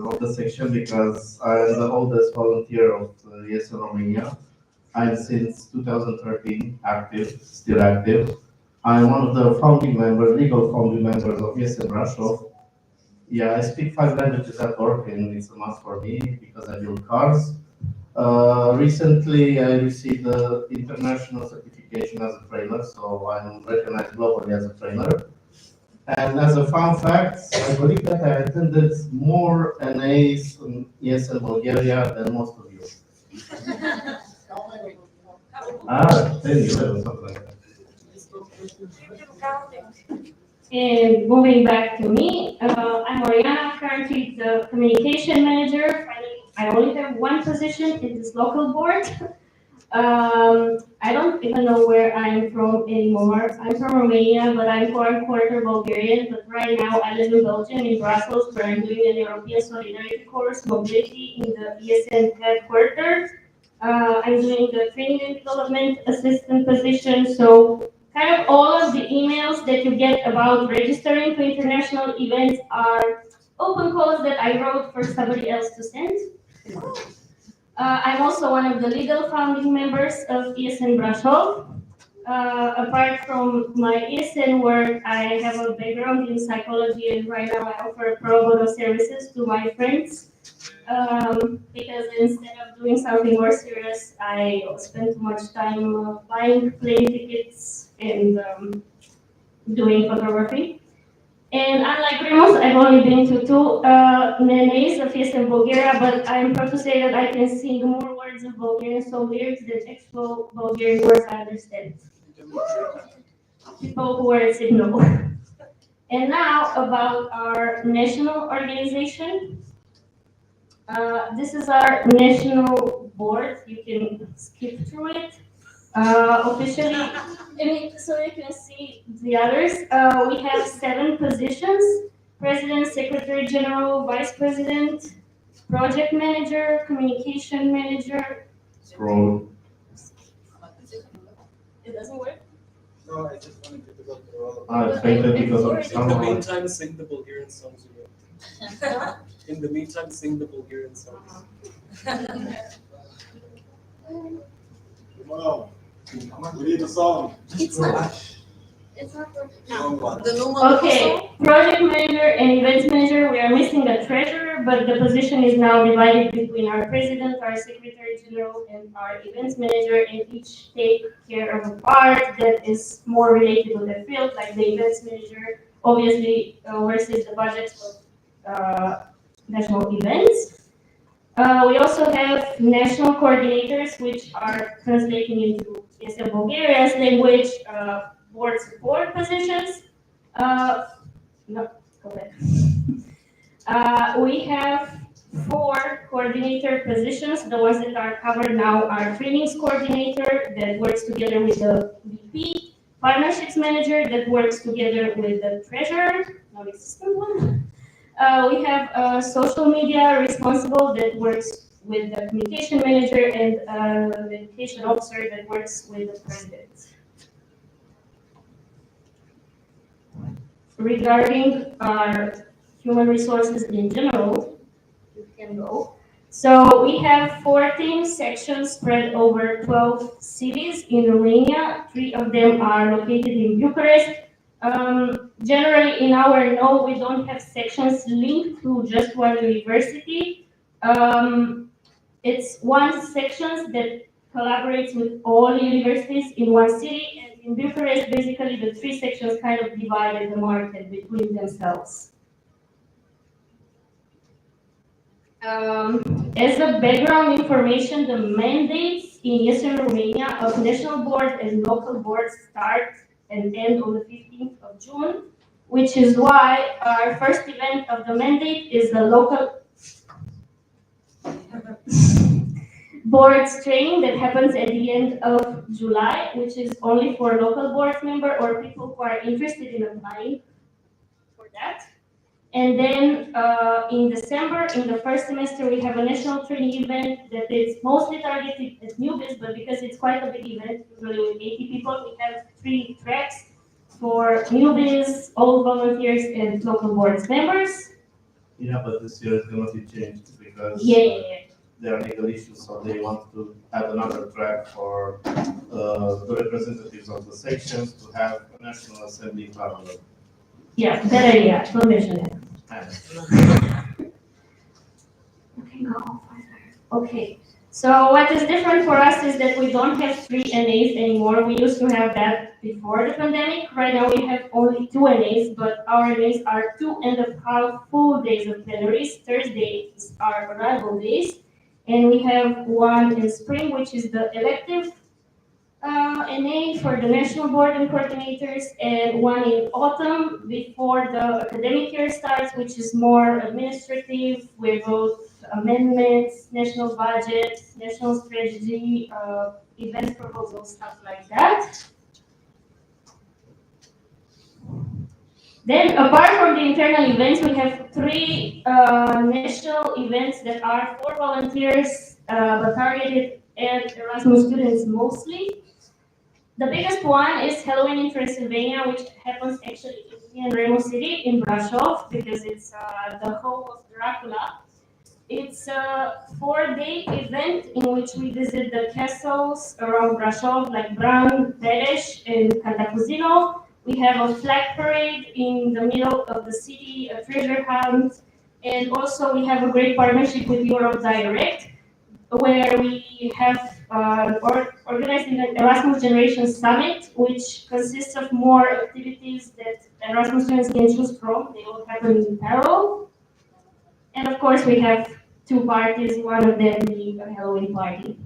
of the section because I'm the oldest volunteer of ESN Romania. I'm since 2013 active, still active. I'm one of the founding members, legal founding members of ESN Brașov. Yeah, I speak 5 languages at work and it's a must for me because I build cars. Recently, I received the international certification as a trainer, so I'm recognized globally as a trainer. And as a fun fact, I believe that I attended more NAs in ESN Bulgaria than most of you. 10, 11, something like that.
And moving back to me, I'm Oriana, currently the communication manager. Finally, I only have one position in this local board. I don't even know where I'm from anymore. I'm from Romania, but I'm quarter Bulgarian. But right now I live in Belgium, in Brussels, where I'm doing an European Solidarity course, mobility in the ESN headquarters. I'm doing the training and development assistant position. So kind of all of the emails that you get about registering to international events are open calls that I wrote for somebody else to send. I'm also one of the legal founding members of ESN Brașov. Apart from my ESN work, I have a background in psychology, and right now I offer pro bono services to my friends. Because instead of doing something more serious, I spend too much time buying plane tickets and doing photography. And unlike Remus, I've only been to two NNAs of ESN Bulgaria, but I'm proud to say that I can sing more words of Bulgarian song lyrics than actual Bulgarian words I understand. People who are saying no. And now about our national organization. This is our national board. You can skip through it. Officially, so you can see the others. We have 7 positions: president, secretary general, vice president, project manager, communication manager.
Scroll.
It doesn't work?
No, I just wanted you to go through all of
I fainted because of
In the
someone.
meantime, sing the Bulgarian songs you wrote. In the meantime, sing the Bulgarian songs.
Wow. We need a song.
It's not.
Wrong one.
Okay, project manager and events manager, we are missing a treasurer, but the position is now divided between our president, our secretary general, and our events manager, and each take care of a part that is more related to the field, like the events manager obviously oversees the budget of national events. We also have national coordinators, which are translating into ESN Bulgaria's language, board support positions. No, go back. We have 4 coordinator positions. The ones that are covered now are trainings coordinator that works together with the VP, partnerships manager that works together with the treasurer, non-existent one. We have a social media responsible that works with the communication manager and the education officer that works with the president. Regarding our human resources in general, you can go. So we have 14 sections spread over 12 cities in Romania. 3 of them are located in Bucharest. Generally, in our NO, we don't have sections linked to just one university. It's one section that collaborates with all universities in one city, and in Bucharest, basically the 3 sections kind of divided the market between themselves. As a background information, the mandates in Eastern Romania of national board and local boards start and end on the 15th of June, which is why our first event of the mandate is the local boards training that happens at the end of July, which is only for local board member or people who are interested in applying for that. And then in December, in the first semester, we have a national training event that is mostly targeted at newbies, but because it's quite a big event, usually with 80 people, we have 3 tracks for newbies, old volunteers, and local board members.
Yeah, but this year is gonna be changed because
Yeah.
there are legal issues, so they want to add another track for the representatives of the sections to have a national assembly parallel.
Yeah, that idea, don't mention it. Okay, go further. Okay, so what is different for us is that we don't have 3 NAs anymore. We used to have that before the pandemic. Right now we have only 2 NAs, but our NAs are 2.5 full days of plenaries. Thursdays are arrival days, and we have one in spring, which is the elective NA for the national board and coordinators, and one in autumn before the academic year starts, which is more administrative with both amendments, national budget, national strategy, event proposals, stuff like that. Then, apart from the internal events, we have 3 national events that are for volunteers, but targeted at Erasmus students mostly. The biggest one is Halloween in Transylvania, which happens actually in Remo City in Brasov because it's the home of Dracula. It's a 4-day event in which we visit the castles around Brasov, like Bran, Beresh, and Cantacuzino. We have a flag parade in the middle of the city, a treasure hunt, and also we have a great partnership with Europe Direct, where we have organizing an Erasmus Generation Summit, which consists of more activities that Erasmus students can choose from. They all happen in parallel. And of course, we have 2 parties, one of them being a Halloween party.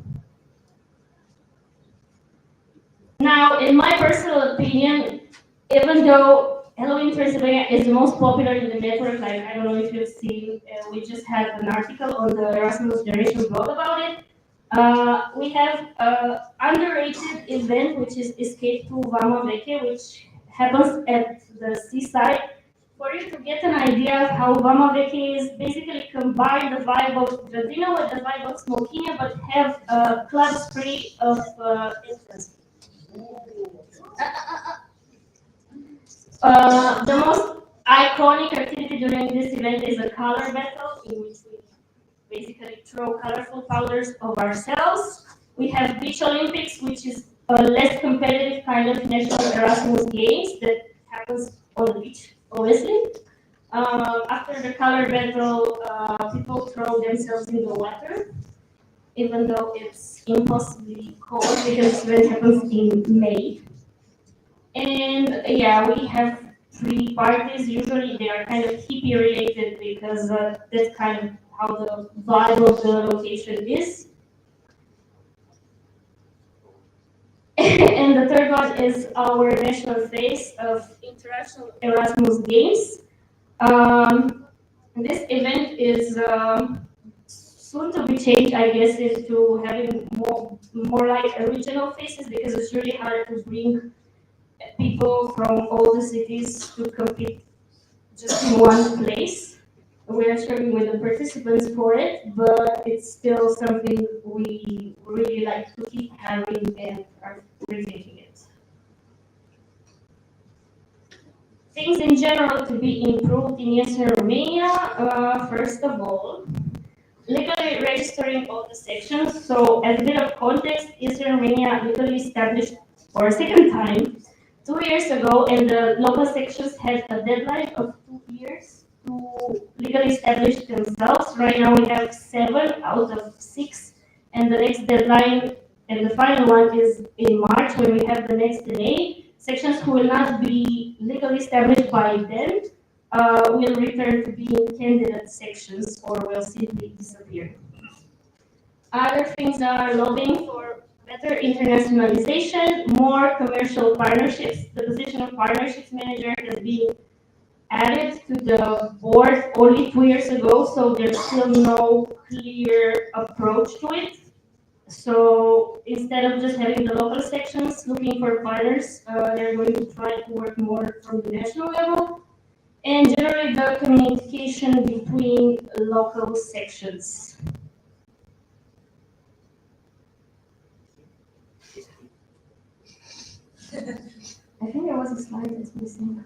Now, in my personal opinion, even though Halloween Transylvania is the most popular in the network, like I don't know if you've seen, we just had an article on the Erasmus Generation blog about it. We have an underrated event, which is Escape to Varna, which happens at the seaside. For you to get an idea of how Varna is, basically combine the vibe of Gradina with the vibe of Smokinja, but have clubs free of entrance. The most iconic activity during this event is a color battle, in which we basically throw colorful powders of ourselves. We have Beach Olympics, which is a less competitive kind of national Erasmus Games that happens on the beach, obviously. After the color battle, people throw themselves in the water, even though it's impossibly cold because the event happens in May. And yeah, we have 3 parties. Usually they are kind of hippie related because that's kind of how the vibe of the location is. And the third one is our national phase of International Erasmus Games. This event is soon to be changed, I guess, into having more like regional phases because it's really hard to bring people from all the cities to compete just in one place. We are struggling with the participants for it, but it's still something we really like to keep having and are retaining it. Things in general to be improved in Eastern Romania, first of all, legally registering all the sections. So as a bit of context, Eastern Romania legally established for a second time 2 years ago, and the local sections had a deadline of 2 years to legally establish themselves. Right now we have 7 out of 6, and the next deadline and the final one is in March when we have the next NA. Sections who will not be legally established by then will return to being candidate sections or will simply disappear. Other things are lobbying for better internationalization, more commercial partnerships. The position of partnerships manager has been added to the board only 2 years ago, so there's still no clear approach to it. So instead of just having the local sections looking for partners, they're going to try to work more from the national level. And generally the communication between local sections. I think there was a slide that's missing.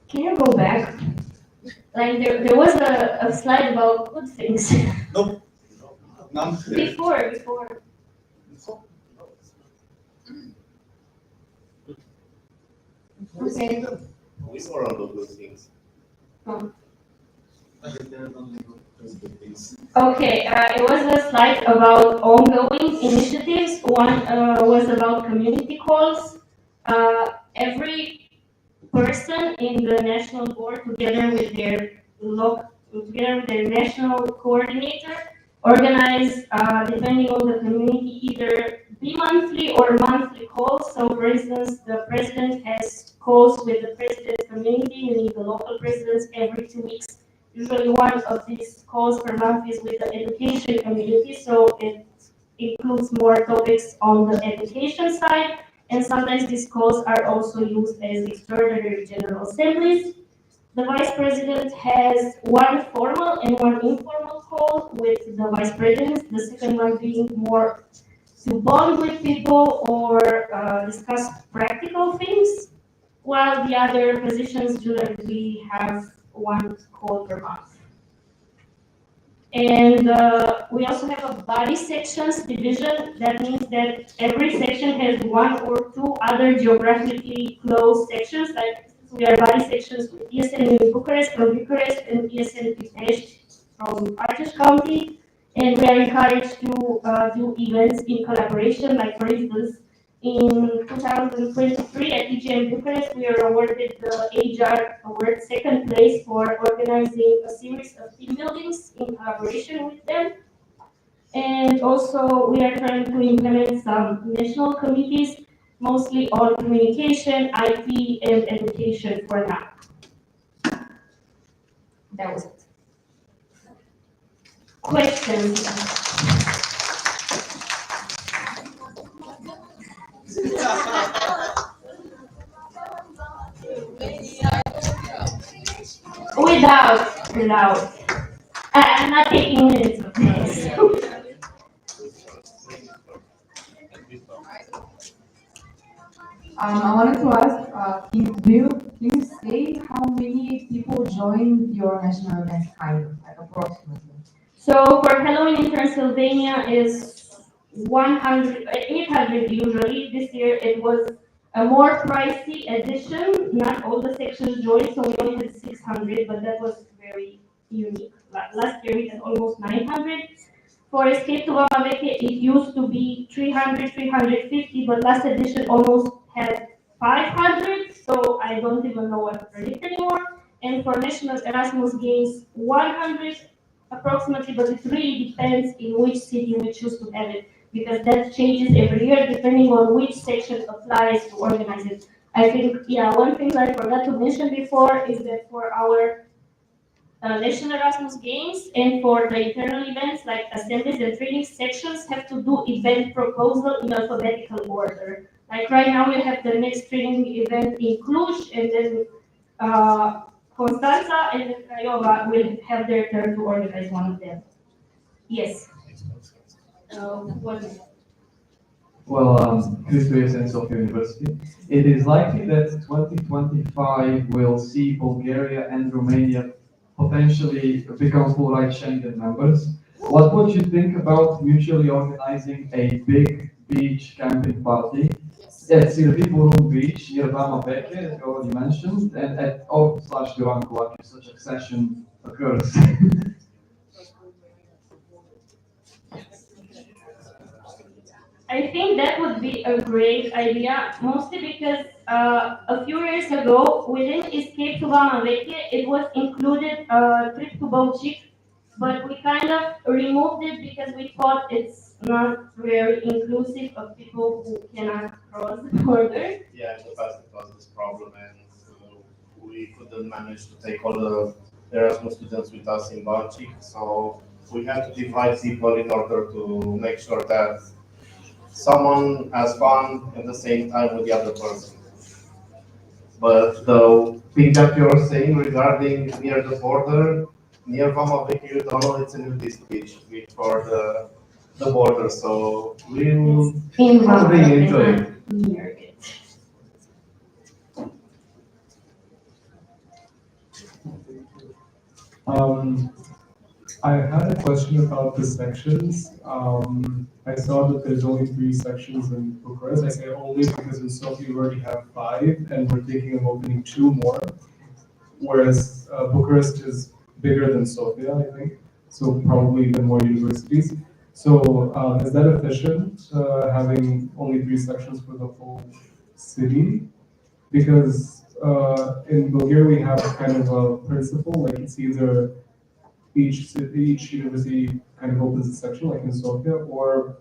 Can you go back? Like there was a slide about good things.
Nope. None.
Before. Okay.
We were on the good things.
Oh. Okay, it was a slide about ongoing initiatives. One was about community calls. Every person in the national board, together with their national coordinator, organize, depending on the community, either bi-monthly or monthly calls. So, for instance, the president has calls with the president community, meaning the local presidents, every 2 weeks. Usually one of these calls per month is with the education community, so it includes more topics on the education side, and sometimes these calls are also used as extraordinary general assemblies. The vice president has one formal and one informal call with the vice president, the second one being more to bond with people or discuss practical things, while the other positions generally have one call per month. And we also have a body sections division. That means that every section has one or two other geographically close sections. Like we are body sections with ESN in Bucharest from Bucharest and ESN Pitești from Argeș County. And we are encouraged to do events in collaboration. Like for instance, in 2023 at EGM Bucharest, we are awarded the HR Award second place for organizing a series of team buildings in collaboration with them. And also, we are trying to implement some national committees, mostly on communication, IT, and education for now. That was it. Questions? Without. I'm not taking minutes of this.
I wanted to ask, can you say how many people joined your national event, kind of, like approximately?
So for Halloween in Transylvania is 800 usually. This year it was a more pricey edition. Not all the sections joined, so we only had 600, but that was very unique. Last year we had almost 900. For Escape to Vamaveke, it used to be 300, 350, but last edition almost had 500, so I don't even know what to predict anymore. And for National Erasmus Games, 100 approximately, but it really depends in which city we choose to have it, because that changes every year depending on which section applies to organize it. I think, yeah, one thing I forgot to mention before is that for our National Erasmus Games and for the internal events like assemblies and training sections have to do event proposal in alphabetical order. Like right now we have the next training event in Cluj, and then Constanța and Craiova will have their turn to organize one of them. Yes. What is it?
Well, Cristo ESN Sofia University. It is likely that 2025 will see Bulgaria and Romania potentially become full right Schengen members. What would you think about mutually organizing a big beach camping party at Silviburum Beach near Varna, as you already mentioned, and at Or/Duran Kulak if such a session occurs?
I think that would be a great idea, mostly because a few years ago, within Escape to Vamaveke, it was included a trip to Baltic but we kind of removed it because we thought it's not very inclusive of people who cannot cross the border.
Yeah, in the past it was this problem, and we couldn't manage to take all the Erasmus students with us in Baltic, so we had to divide people in order to make sure that someone has fun at the same time with the other person. But the thing that you're saying regarding near the border, near Vama Veche, you don't know it's a nudist beach before the border, so we'll
In
probably
Varna,
enjoy
and
it.
not near it.
Um, I had a question about the sections. I saw that there's only 3 sections in Bucharest. I say only because in Sofia we already have 5, and we're thinking of opening 2 more. Whereas Bucharest is bigger than Sofia, I think, so probably even more universities. So is that efficient, having only 3 sections for the whole city? Because in Bulgaria we have kind of a principle, like it's either each university kind of opens a section, like in Sofia, or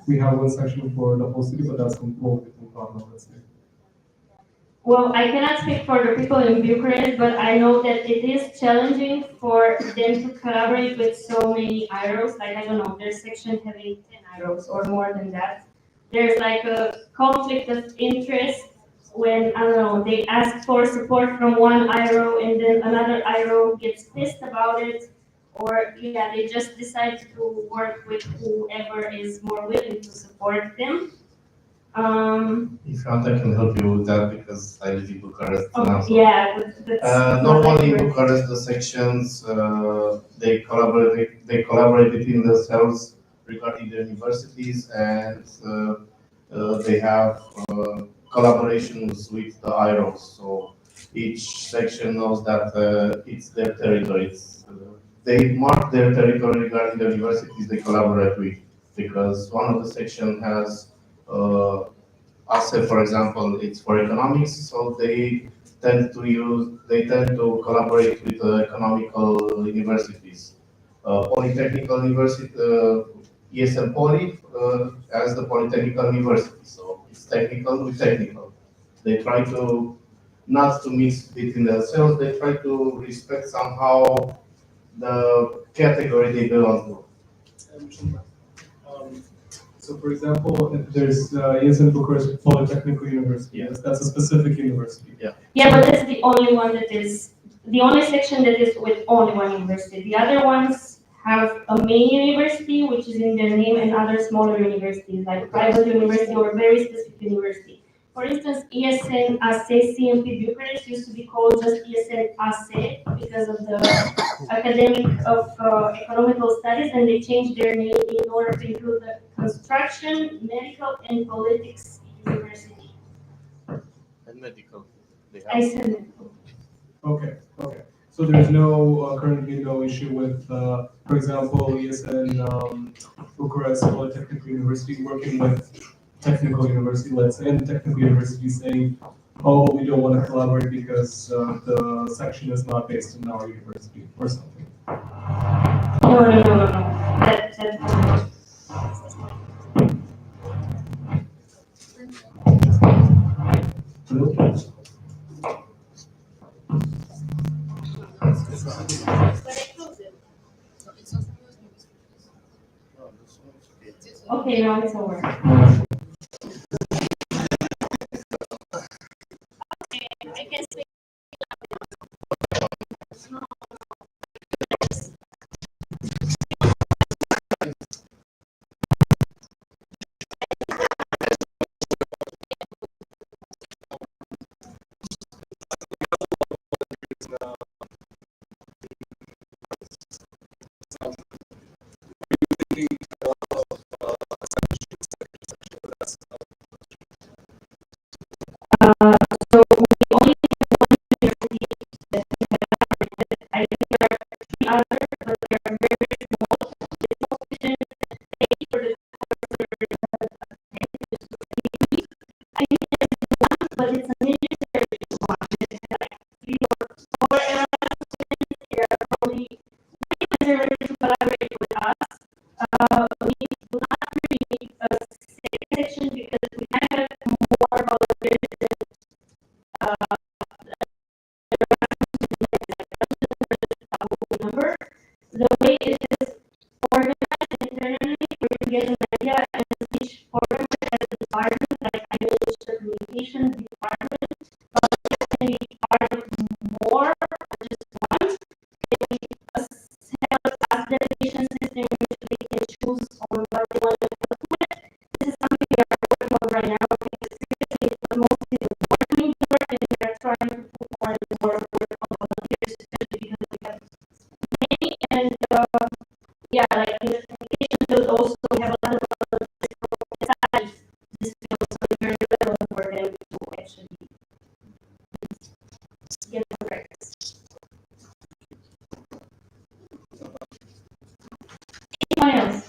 we have 1 section for the whole city, but that's in Plovdiv, in Varna, let's say.
Well, I cannot speak for the people in Bucharest, but I know that it is challenging for them to collaborate with so many IROs. Like, I don't know, there's section having 10 IROs or more than that. There's like a conflict of interest when, I don't know, they ask for support from one IRO and then another IRO gets pissed about it. Or, yeah, they just decide to work with whoever is more willing to support them.
If you want, I can help you with that because I live in Bucharest now. So.
Yeah, that's
normally in Bucharest, the sections they collaborate between themselves regarding the universities, and they have collaborations with the IROs. So each section knows that it's their territory. They mark their territory regarding the universities they collaborate with, because one of the section has ASE, for example, it's for economics, so they tend to collaborate with economical universities. Polytechnical University, ESN Poly as the Polytechnical University, so it's technical with technical. They try to not to mix between themselves, they try to respect somehow the category they belong to.
So for example, if there's ESN Bucharest Polytechnical University,
Yeah.
that's a specific university.
Yeah.
Yeah, but that's the only one that is, the only section that is with only one university. The other ones have a main university, which is in their name, and other smaller universities, like private university or very specific university. For instance, ESN ASE CMP Bucharest used to be called just ESN ASE because of the academic of economical studies, and they changed their name in order to include the construction, medical, and politics university.
And medical.
I said medical.
Okay, okay. So there's no, currently no issue with, for example, ESN Bucharest Polytechnical University working with technical university, let's say, and the technical university saying, oh, we don't want to collaborate because the section is not based in our university or something.
No. That's okay, now it's over. I can speak. choose on what they want to do with. This is something we are working on right now because seriously, the most is working work and we are trying to put more and more work on volunteers, especially because we have many and yeah, like in the communication field also we have a lot of volunteers from inside this field, so it's very relevant for them to actually get the practice. Anyone else?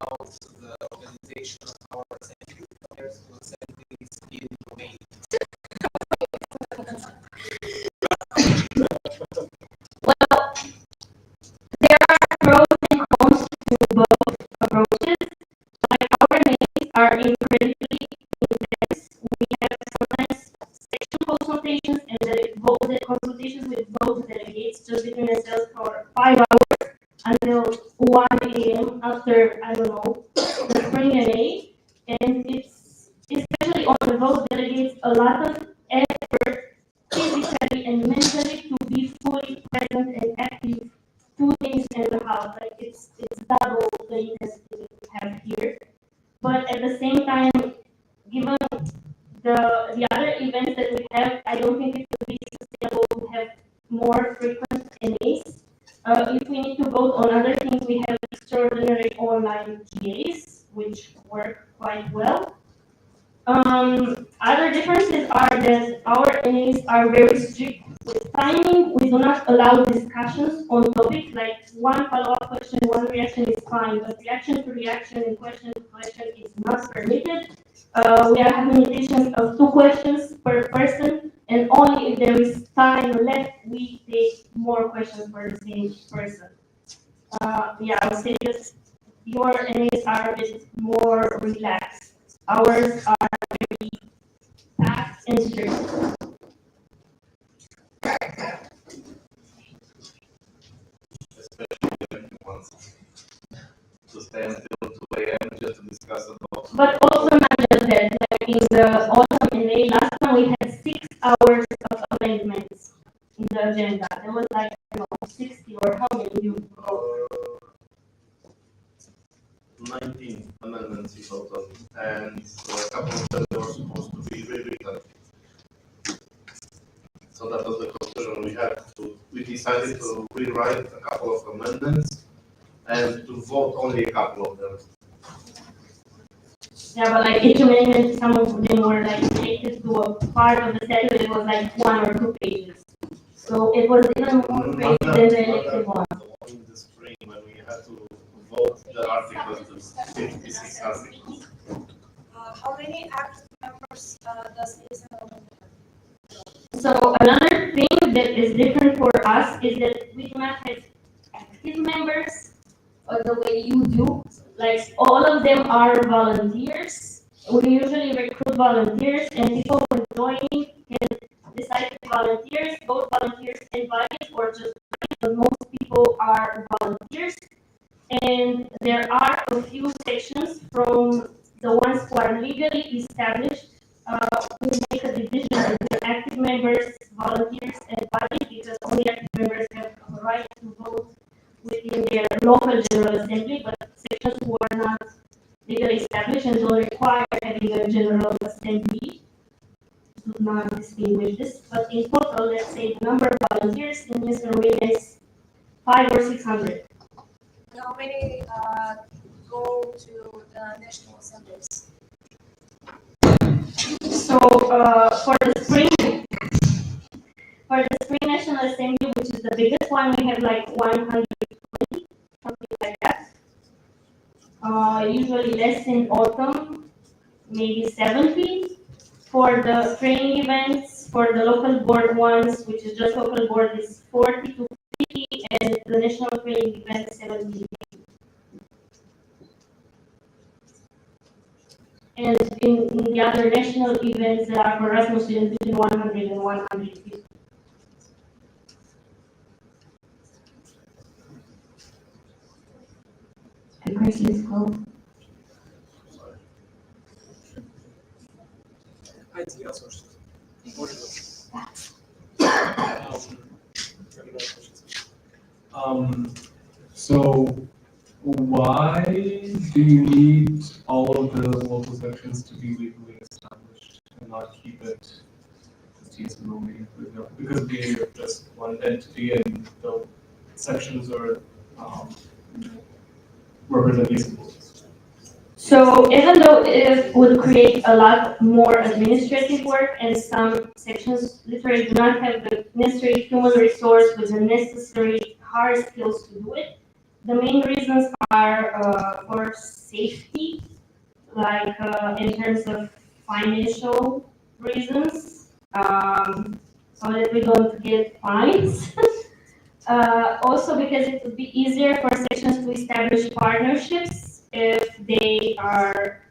About the organization of our assembly compared to assemblies in Romania.
Well, there are pros and cons to both approaches. Like our names are incredibly intense. We have sometimes section consultations and the consultations with both delegates just between themselves for 5 hours until 1 a.m. after, I don't know, the spring NA. And it's especially on the both delegates a lot of effort physically and mentally to be fully present and active 2 days and a half. Like it's double the intensity that we have here. But at the same time, given the other events that we have, I don't think it would be sustainable to have more frequent NAs. If we need to vote on other things, we have extraordinary online TAs, which work quite well. Other differences are that our NAs are very strict with timing. We do not allow discussions on topics like one follow-up question, one reaction is fine, but reaction to reaction and question to question is not permitted. We have limitations of 2 questions per person, and only if there is time left, we take more questions for the same person. Yeah, I would say that your NAs are a bit more relaxed. Ours are very packed and strict.
Especially when he wants to stay until 2 a.m. just to discuss about.
But also not just that, like in the autumn and May, last time we had 6 hours of amendments in the agenda. There was like, I don't know, 60 or how many you wrote?
19 amendments in total, and a couple of them were supposed to be rewritten. So that was the conclusion we had. We decided to rewrite a couple of amendments and to vote only a couple of them.
Yeah, but like each amendment, some of them were like related to a part of the statute. It was like 1 or 2 pages. So it was even more crazy than the elected one.
In the spring, when we had to vote the articles, the 56 articles.
How many active members does ESN have?
So another thing that is different for us is that we do not have active members the way you do. Like all of them are volunteers. We usually recruit volunteers, and people when joining can decide to be volunteers, both volunteers invited or just but most people are volunteers. And there are a few sections from the ones who are legally established who make a division between active members, volunteers, and bodies because only active members have a right to vote within their local general assembly, but sections who are not legally established and don't require having a general assembly do not distinguish this. But in total, let's say the number of volunteers in this arena is 500 or 600.
How many go to the national assemblies?
So for the spring national assembly, which is the biggest one, we have like 120, something like that. Usually less in autumn, maybe 70. For the training events, for the local board ones, which is just local board, is 40 to 50, and the national training event 70. And in the other national events that are for Erasmus students between 100 and 150. The question is called.
IT outsourced in Portugal.
So why do you need all of the local sections to be legally established and not keep it as TSM Romania, for example? Because we are just one entity and the sections are represent these employees.
So even though it would create a lot more administrative work and some sections literally do not have the necessary human resource with the necessary hard skills to do it, the main reasons are for safety, like in terms of financial reasons, so that we don't get fines. Also because it would be easier for sections to establish partnerships if they are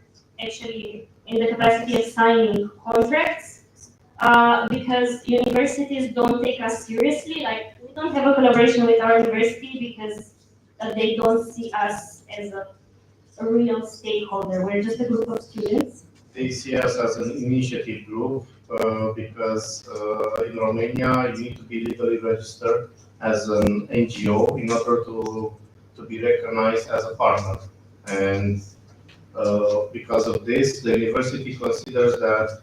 actually in the capacity of signing contracts. Because universities don't take us seriously, like we don't have a collaboration with our university because they don't see us as a real stakeholder. We're just a group of students.
They see us as an initiative group because in Romania you need to be legally registered as an NGO in order to be recognized as a partner. And because of this, the university considers that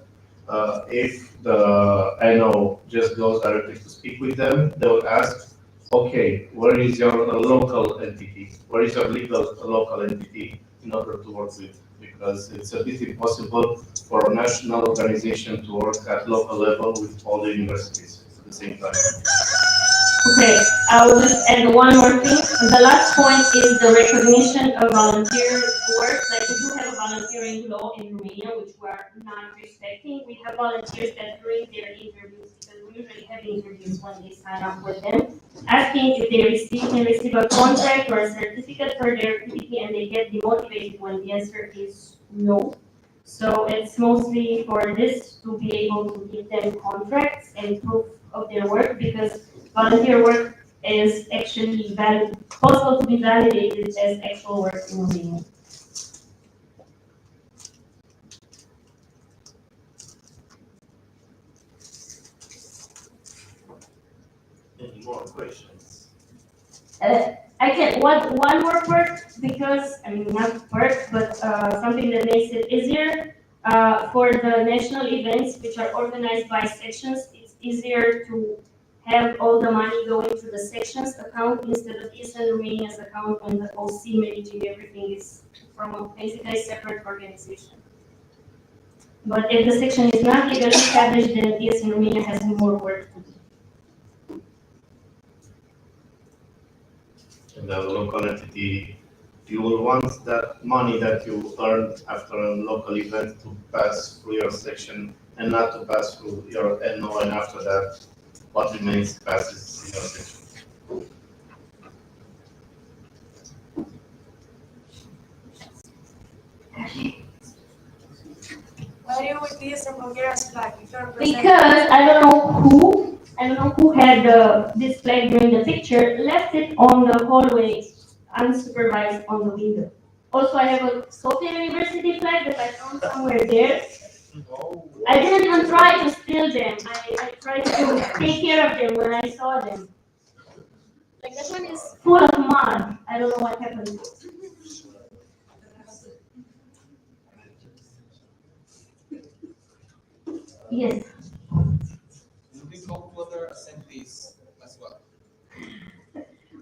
if the NO just goes directly to speak with them, they will ask, okay, where is your local entity? Where is your legal local entity in order to work with? Because it's a bit impossible for a national organization to work at local level with all the universities at the same time.
Okay, I will just add one more thing. The last point is the recognition of volunteer work. Like we do have a volunteering law in Romania, which we are not respecting. We have volunteers that during their interviews, because we usually have interviews when they sign up with them, asking if they can receive a contract or a certificate for their activity, and they get demotivated when the answer is no. So it's mostly for this to be able to give them contracts and proof of their work, because volunteer work is actually possible to be validated as actual work in Romania.
Any more questions?
I can one more perk, because I mean not perk, but something that makes it easier for the national events which are organized by sections. It's easier to have all the money going to the sections account instead of ESN Romania's account when the OC managing everything is from a basically separate organization. But if the section is not legally established, then ESN Romania has more work to do.
And the local entity, you will want that money that you earned after a local event to pass through your section and not to pass through your NO, and after that, what remains passes in your section.
Why are you with this in Bulgaria's flag? If you're
Because I don't know who had this flag during the picture, left it on the hallway, unsupervised on the window. Also, I have a Sofia University flag that I found somewhere there. I didn't even try to steal them. I tried to take care of them when I saw them. Like that one is full of mud. I don't know what happened to it. Yes.
We hope to other assemblies as well.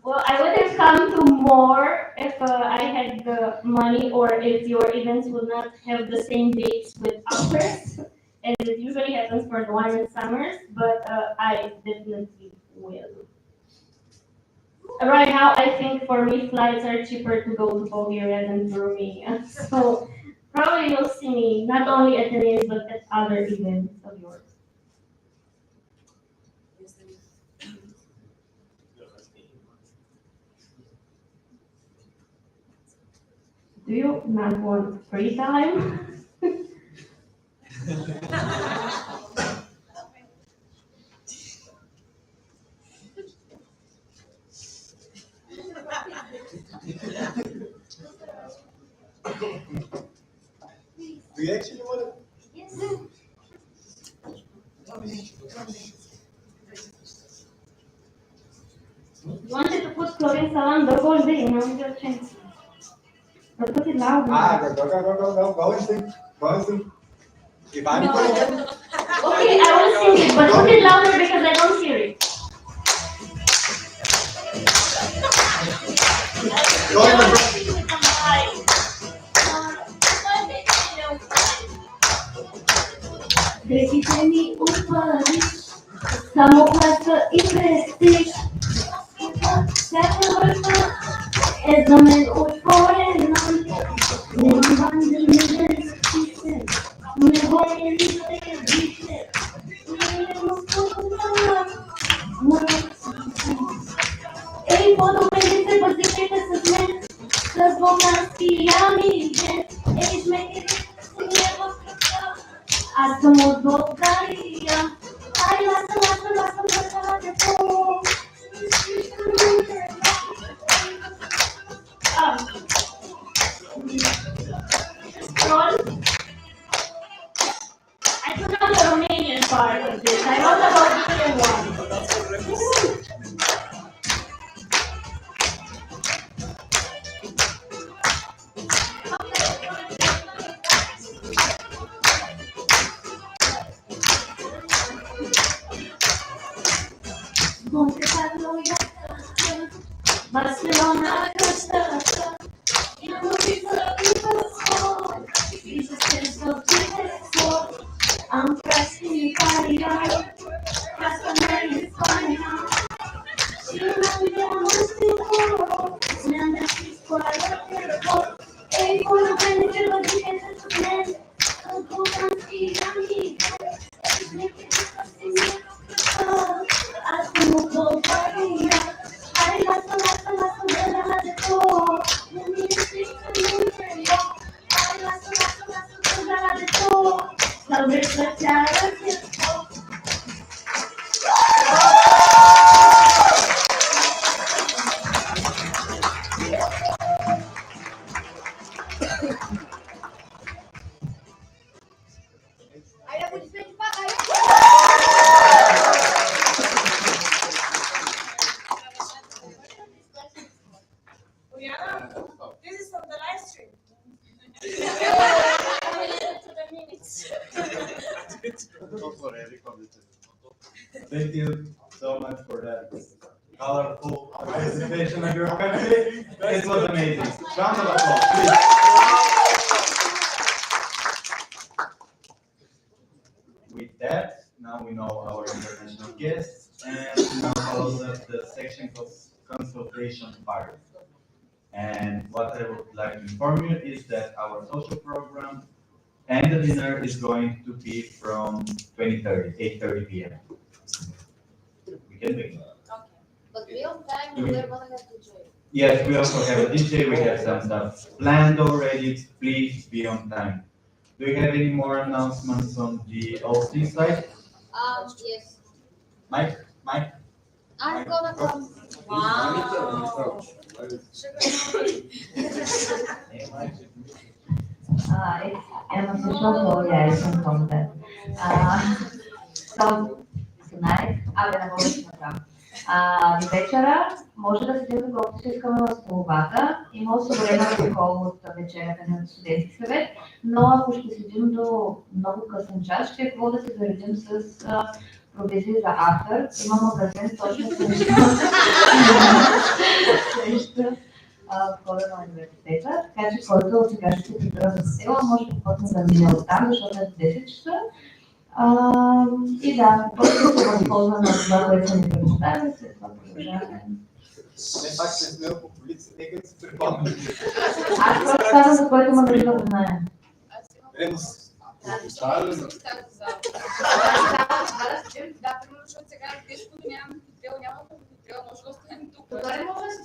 Well, I would have come to more if I had the money, or if your events would not have the same dates with ours, as it usually happens for the one in summers, but I definitely will. Right now, I think for me, flights are cheaper to go to Bulgaria than to Romania. So probably you'll see me not only at the names, but at other events of yours. Do you not want free time?
Do you actually want to?
Yes.
You wanted to put chlorine salam the whole day, now you're changing. But put it louder.
Go and sing. Go and sing. If I'm
No.
putting it,
Okay, I will sing it, but put it louder because I don't hear it.
go and
Дайте ми упали, само класа и престиж. Всяка врата е за мен отворена. Нямам банди, не връзки се, не боя ни се вижте. Ей, по-добре да се бъдете с мен, с български ями ден. Ей, смеките се не в кръвта, аз съм от България. Ай, ласа, депо. I don't know the Romanian part of this. I know the Bulgarian one. Monte Carlo, Barcelona, Costa Rica. You know it's a people's home. It's a sense of difference. I'm pressing Italia, Castamere in Spagna. She ran down the school, and then she's quite a careful. Hey, for the benefit of the businessman, I'll go and see Yami. Make it disgusting. I feel Bulgaria. I like the door. Let me see the moon. I like the door. Salvation charity.
This is on the live stream. To the minutes.
Thank you so much for that colorful participation of your country. It was amazing. Round of applause, please. With that, now we know our international guests, and now follows up the section of consultation part. And what I would like to inform you is that our social program and the dinner is going to be from 8:30 p.m. We can begin.
But we on time,
Do we-
we're gonna have to join.
Yes, we also have a DJ, we have some stuff planned already, please be on time. Do you have any more announcements on the OC side?
Yes.
Mike?
I'm gonna come.
Wow.
It's an official, so yeah, you can come there. So, tonight, вечера може да седим да колкото искаме в столовата. Има осигурено алкохол от вечерята на студентски съвет, но ако ще седим до много късен час, ще е хубаво да се заредим с провизии за автор. Има магазин точно срещу входа на университета, така че който от сега ще се прибира за села, може попътно да мине оттам, защото е в 10 часа. И да, просто се възползва на това, което ни предоставя, след това продължаваме.
Не пак не сме по полиция, тъй като се припомня.
Аз просто казвам, за което ме държа да знаем.
Да, примерно, защото сега тежко нямам хотел, може да останем тук.
Тогава може да се